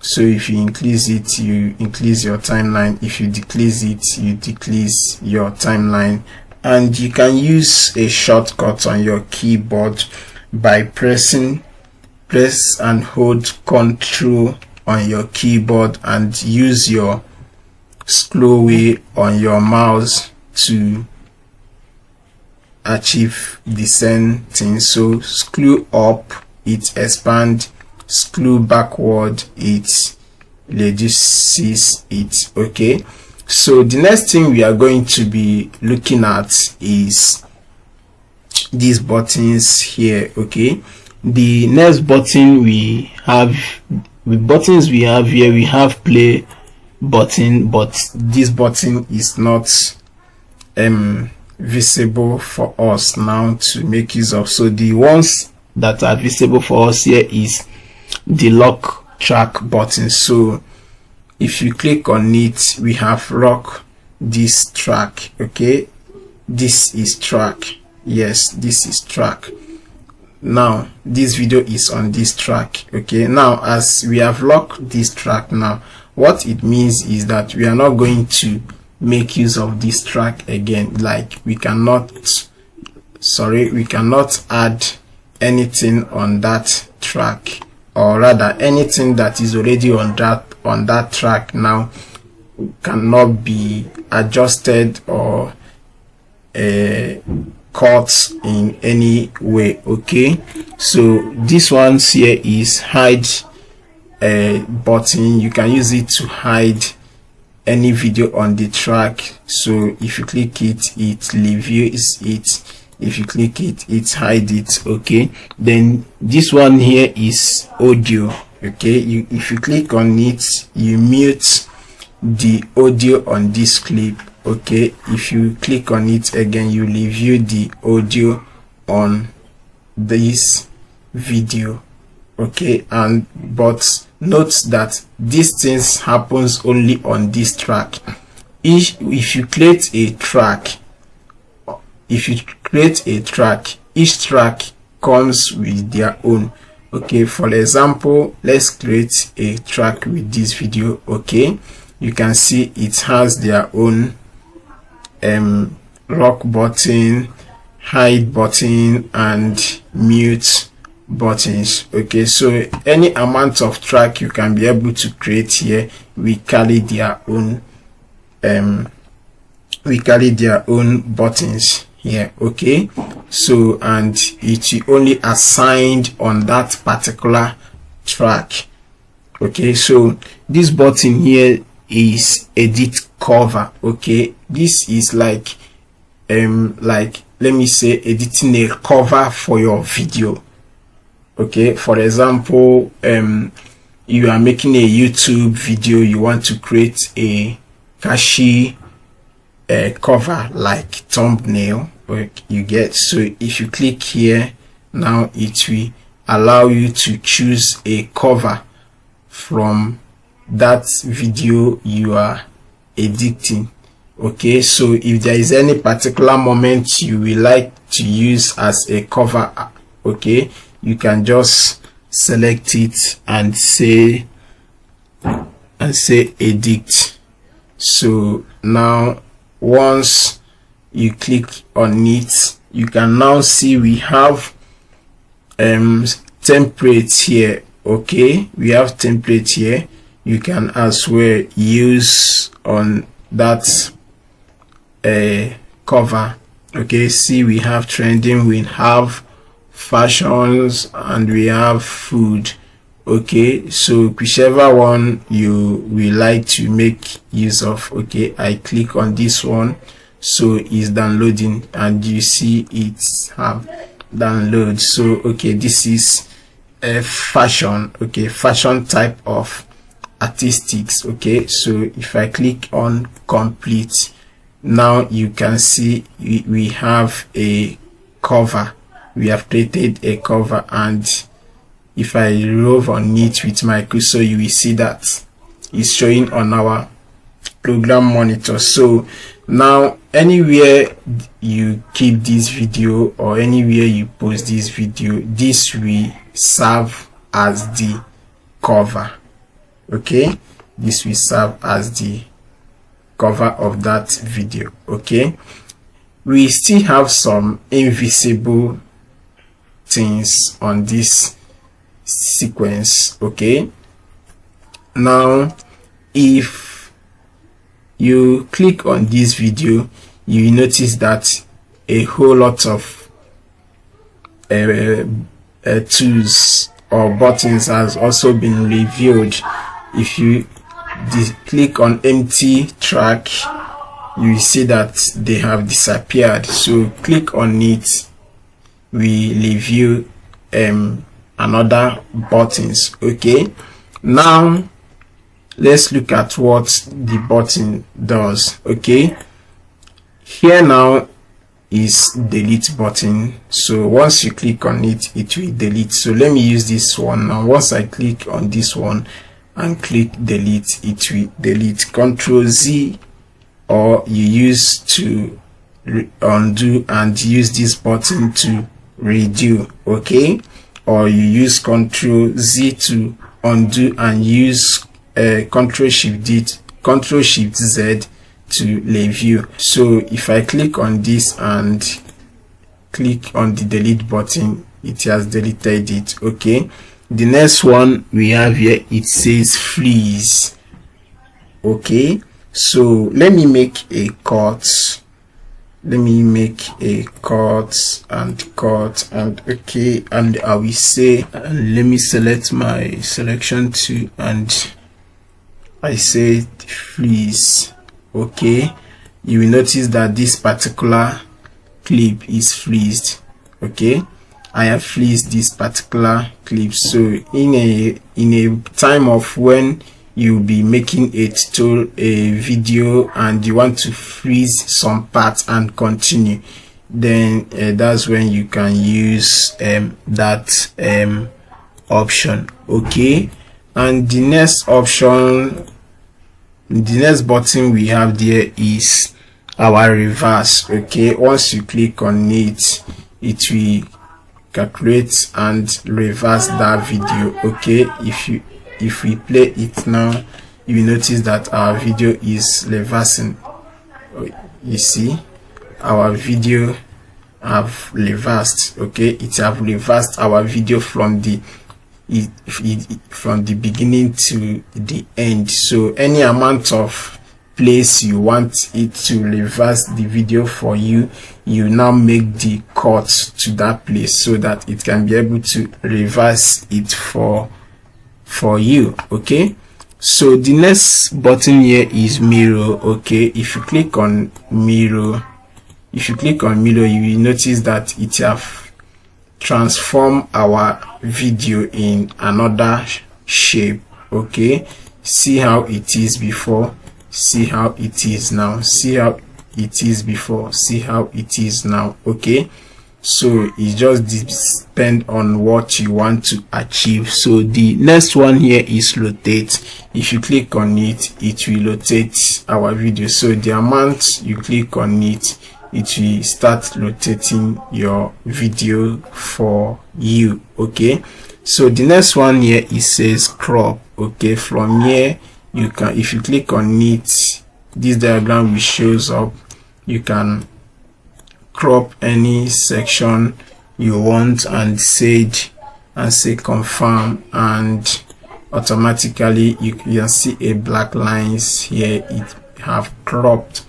so if you increase it, you increase your timeline. If you decrease it, you decrease your timeline. And you can use a shortcut on your keyboard by press and hold Ctrl on your keyboard and use your scroll wheel on your mouse to achieve the same thing. So screw up, it expands. Screw backward, it reduces it. Okay, so the next thing we are going to be looking at is these buttons here. Okay, the next button we have, with buttons we have here, we have play button, but this button is not visible for us now to make use of. So the ones that are visible for us here is the lock track button. So if you click on it, we have lock this track. Okay, this is track. Yes, this is track. Now this video is on this track. Okay, now as we have locked this track, now what it means is that we are not going to make use of this track again. Like we cannot add anything on that track, or rather anything that is already on that track now cannot be adjusted or cut in any way. Okay, so this one here is hide button. You can use it to hide any video on the track. So if you click it, it reviews it. If you click it, it hides it. Okay, then this one here is audio. Okay, if you click on it, you mute the audio on this clip. Okay, if you click on it again, you review the audio on this video. Okay, and but note that these things happens only on this track. If you create a track, each track comes with their own. Okay, for example, let's create a track with this video. Okay, you can see it has their own lock button, hide button, and mute buttons. Okay, so any amount of track you can be able to create here, we carry their own buttons here. Okay, so and it's only assigned on that particular track. Okay, so this button here is edit cover. Okay, this is like let me say editing a cover for your video. Okay, for example, you are making a YouTube video, you want to create a catchy cover like thumbnail. You get, so if you click here, now it will allow you to choose a cover from that video you are editing. Okay, so if there is any particular moment you will like to use as a cover, okay, you can just select it and say edit. So now once you click on it, you can now see we have templates here. Okay, we have templates here. you can as well use on that cover. Okay, see, we have trending, we have fashions, and we have food. Okay, so whichever one you will like to make use of. Okay, I click on this one, so it's downloading, and you see it have download. So okay, this is a fashion. Okay, fashion type of artistics. Okay, so if I click on complete, now you can see we have a cover. We have created a cover, and if I rove on it with my cursor, you will see that it's showing on our program monitor. So now anywhere you keep this video or anywhere you post this video, this will serve as the cover. Okay, this will serve as the cover of that video. Okay, we still have some invisible things on this sequence. Okay, now if you click on this video, you will notice that a whole lot of tools or buttons has also been revealed. If you click on empty track, you will see that they have disappeared. So click on it, we review another buttons. Okay, now let's look at what the button does. Okay, here now is delete button. So once you click on it, it will delete. So let me use this one now. Once I click on this one and click delete, it will delete. Control Z, or you use to undo and use this button to redo. Okay, or you use Control Z to undo and use Control Shift Z to review. So if I click on this and click on the delete button, it has deleted it. Okay, the next one we have here, it says freeze. Okay, so let me make a cut. Let me make a cut and okay, and I will say, let me select my selection tool and I say freeze. Okay, you will notice that this particular clip is freezed. Okay, I have freezed this particular clip. So in a time of when you'll be making a tutorial, a video, and you want to freeze some parts and continue, then that's when you can use that option. Okay, and the next option, the next button we have there is our reverse. Okay, once you click on it, it will calculate and reverse that video. Okay, if we play it now, you will notice that our video is reversing. You see, our video have reversed. Okay, it have reversed our video from the beginning to the end. So any amount of place you want it to reverse the video for you, you now make the cut to that place so that it can be able to reverse it for you. Okay, so the next button here is mirror. Okay, if you click on mirror, you will notice that it have transformed our video in another shape. Okay, see how it is before, see how it is now, see how it is before, see how it is now. Okay, so it just depends on what you want to achieve. So the next one here is rotate. If you click on it, it will rotate our video. So the amount you click on it, it will start rotating your video for you. Okay, so the next one here, it says crop. Okay, from here you can, if you click on it, this diagram will shows up. You can crop any section you want and say confirm, and automatically. You can see a black lines here. It have cropped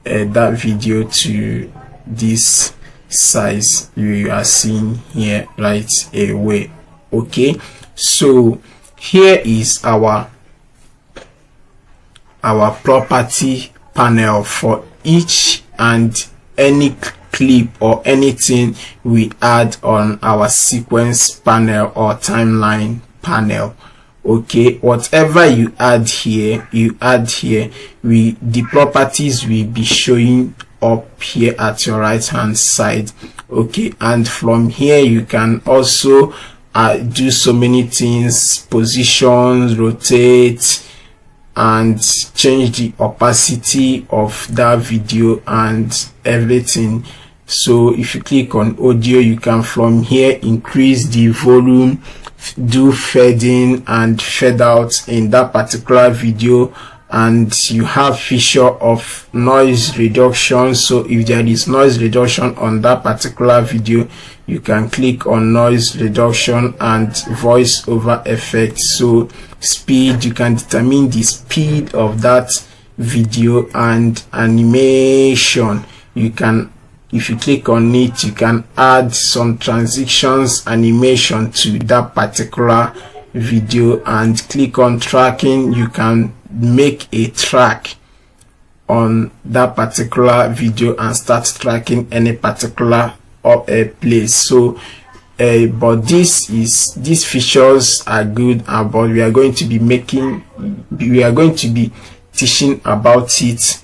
that video to this size you are seeing here right away. Okay, so here is our property panel for each and any clip or anything we add on our sequence panel or timeline panel. Okay, whatever you add here, the properties will be showing up here at your right hand side. Okay, and from here you can also do so many things: positions, rotate, and change the opacity of that video and everything. So if you click on audio, you can from here increase the volume, do fade in and fade out in that particular video, and you have feature of noise reduction. So if there is noise reduction on that particular video, you can click on noise reduction and voice over effect. So speed, you can determine the speed of that video, and animation, you can, if you click on it, you can add some transitions animation to that particular video. And click on tracking, you can make a track on that particular video and start tracking any particular place. So but these features are good, but we are going to be teaching about it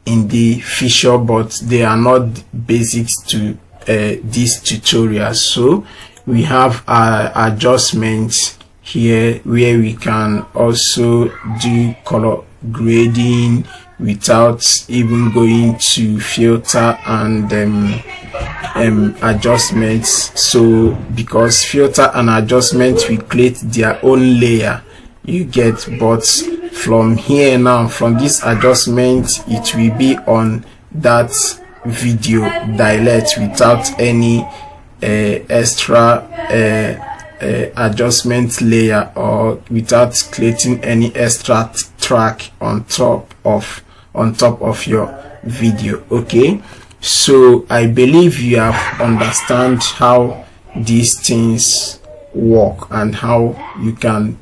in the feature, but they are not basics to this tutorial. So we have adjustments here where we can also do color grading without even going to filter and adjustments. So because filter and adjustments will create their own layer, you get, but from here now, from this adjustment, it will be on that video direct without any extra adjustment layer, or without creating any extra track on top of your video. Okay, so I believe you have understand how these things work and how you can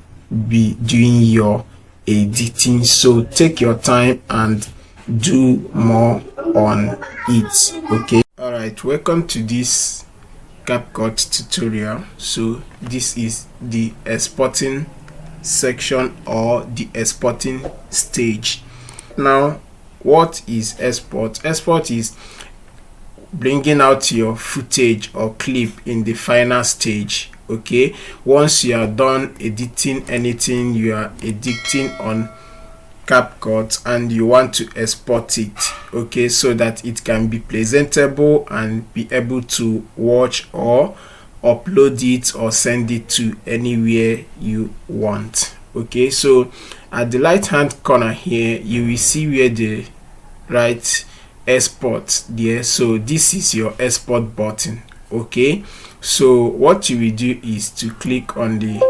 be doing your editing. So take your time and do more on it. Okay, all right, welcome to this Capcut tutorial. So this is the exporting section or the exporting stage. Now, what is export? Export is bringing out your footage or clip in the final stage. Okay, once you are done editing anything you are editing on Capcut and you want to export it, okay, so that it can be presentable and be able to watch or upload it or send it to anywhere you want. Okay, so at the right hand corner here you will see where the right export there. So this is your export button. Okay, so what you will do is to click on the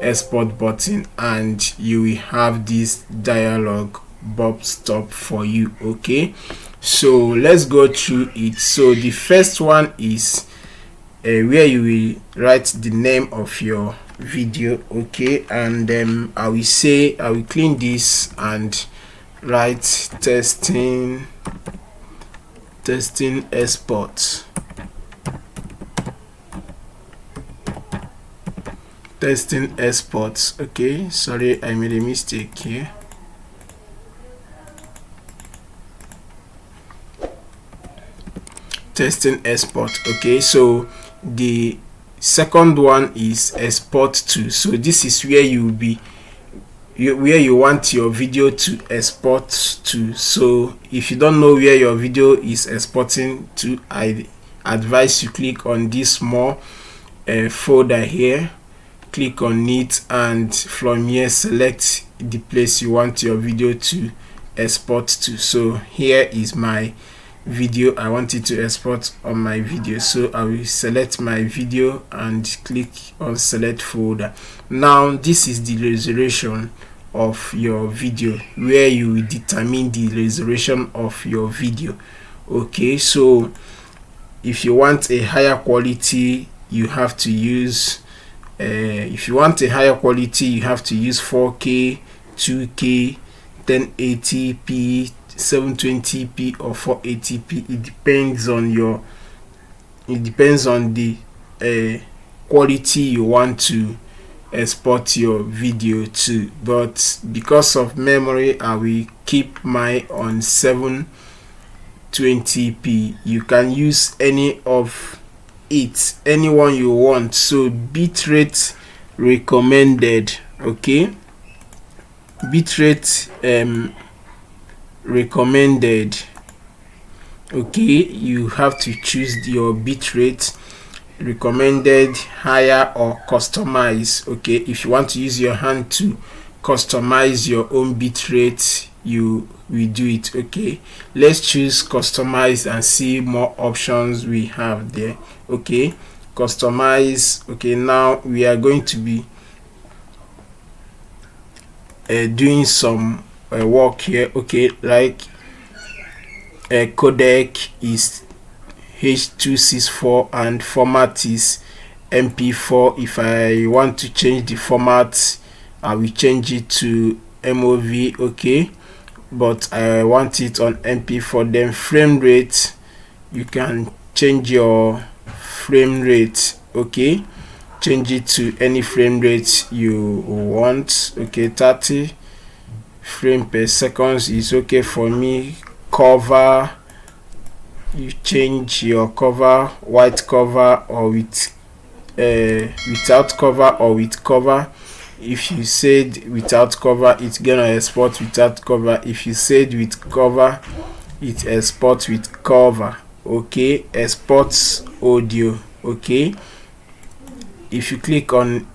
export button and you will have this dialog box up for you. Okay, so let's go through it. So the first one is where you will write the name of your video. Okay, and then I will clean this and write testing export. Testing exports. Okay, sorry, I made a mistake here. Testing export. Okay, so the second one is export to. So this is where you will be where you want your video to export to. So if you don't know where your video is exporting to, I advise you click on this small folder here, click on it, and from here select the place you want your video to export to. So here is my video I want it to export on my video. So I will select my video and click on select folder. Now this is the resolution of your video, where you will determine the resolution of your video. Okay, so if you want a higher quality, you have to use 4K, 2K, 1080p, 720p, or 480p. It depends on the quality you want to export your video to, but because of memory I will keep mine on 720p. You can use any of it, anyone you want. So bitrate recommended. Okay, bitrate recommended. Okay, you have to choose your bitrate recommended, higher or customize. Okay, if you want to use your hand to customize your own bitrate, you will do it. Okay, let's choose customize and see more options we have there. Okay, customize. Okay, now we are going to be doing some work here. Okay, like codec is H.264 and format is MP4. If I want to change the format, I will change it to MOV. Okay, but I want it on MP4. Then frame rate, you can change your frame rate. Okay, change it to any frame rate you want. Okay, 30 frame per second is okay for me. Cover, you change your cover, white cover or with without cover or with cover. If you said without cover, it's gonna export without cover. If you said with cover, it exports with cover. Okay, exports audio. Okay, if you click on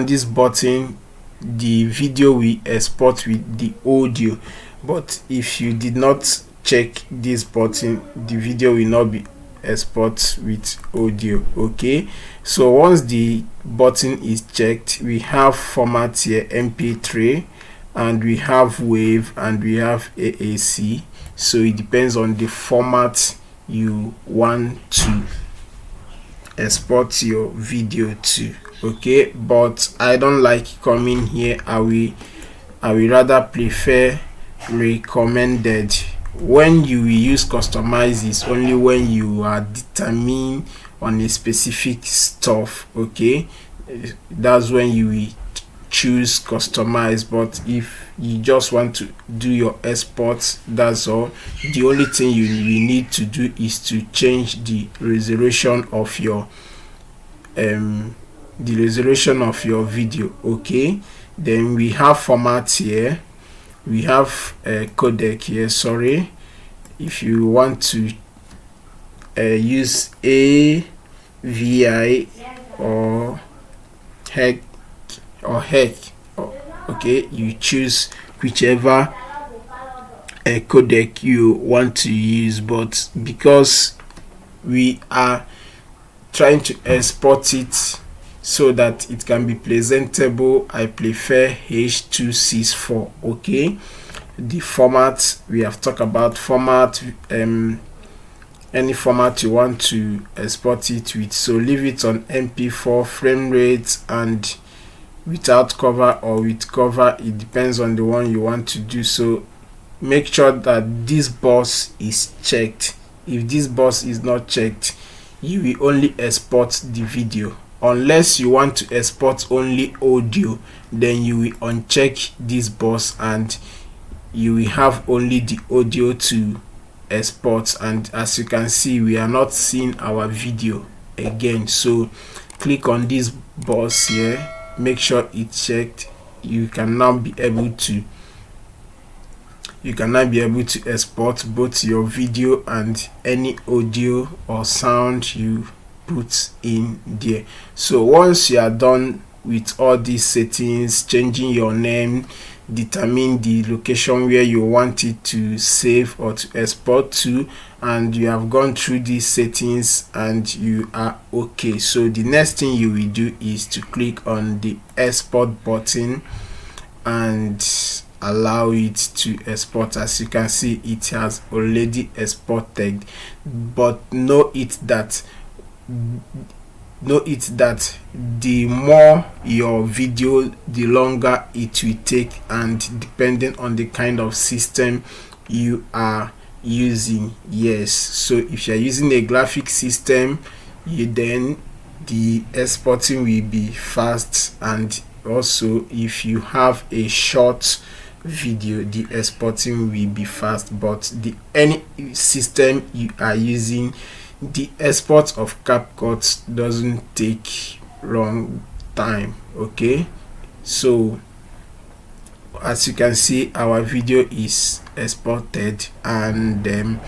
this button, the video will export with the audio, but if you did not check this button, the video will not be export with audio. Okay, so once the button is checked, we have format here, MP3, and we have wave, and we have AAC. So it depends on the format you want to export your video to. Okay, but I don't like coming here. I will rather prefer recommended. When you will use customize is only when you are determining on a specific stuff. Okay, that's when you will choose customize. But if you just want to do your exports, that's all. The only thing you need to do is to change the resolution of your video. Okay, then we have format here, we have a codec here. Sorry, if you want to use AVI or HEC okay, you choose whichever codec you want to use. But because we are trying to export it so that it can be presentable, I prefer H.264. okay, the format we have talked about, format, any format you want to export it with. So leave it on MP4, frame rate, and without cover or with cover, it depends on the one you want to do. So make sure that this box is checked. If this box is not checked, you will only export the video. Unless you want to export only audio, then you will uncheck this box and you will have only the audio to export. And as you can see, we are not seeing our video again. So click on this box here, make sure it's checked. You can now be able to export both your video and any audio or sound you put in there. So once you are done with all these settings, changing your name, determine the location where you want it to save or to export to, and you have gone through these settings and you are okay. So the next thing you will do is to click on the export button and allow it to export. As you can see, it has already exported, but know it that the more your video, the longer it will take, and depending on the kind of system you are using. Yes, so if you're using a graphic system, then the exporting will be fast, and also if you have a short video, the exporting will be fast. But any system you are using, the export of Capcut doesn't take long time. Okay, so as you can see, our video is exported, and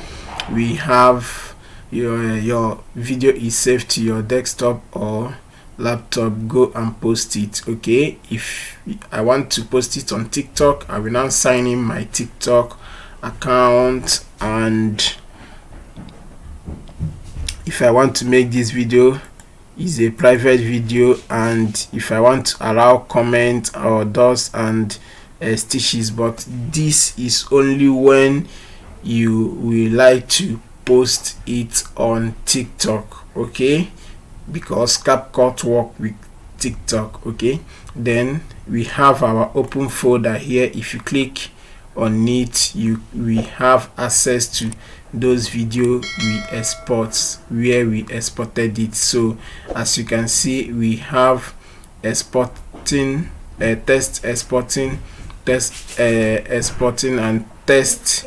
we have your video is saved to your desktop or laptop. Go and post it. Okay, if I want to post it on TikTok, I will now sign in my TikTok account, and if I want to make this video is a private video, and if I want to allow comment or dots and stitches, but this is only when you will like to post it on TikTok. Okay, because Capcut work with TikTok. Okay, then we have our open folder here. If you click on it, we have access to those video we export, where we exported it. So as you can see, we have exporting, test exporting, test exporting, and test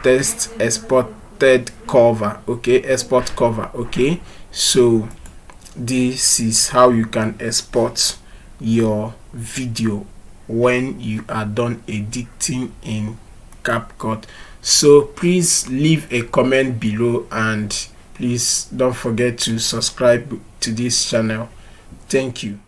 exported cover. Okay, export cover. Okay, so this is how you can export your video when you are done editing in Capcut. So please leave a comment below, and please don't forget to subscribe to this channel. Thank you.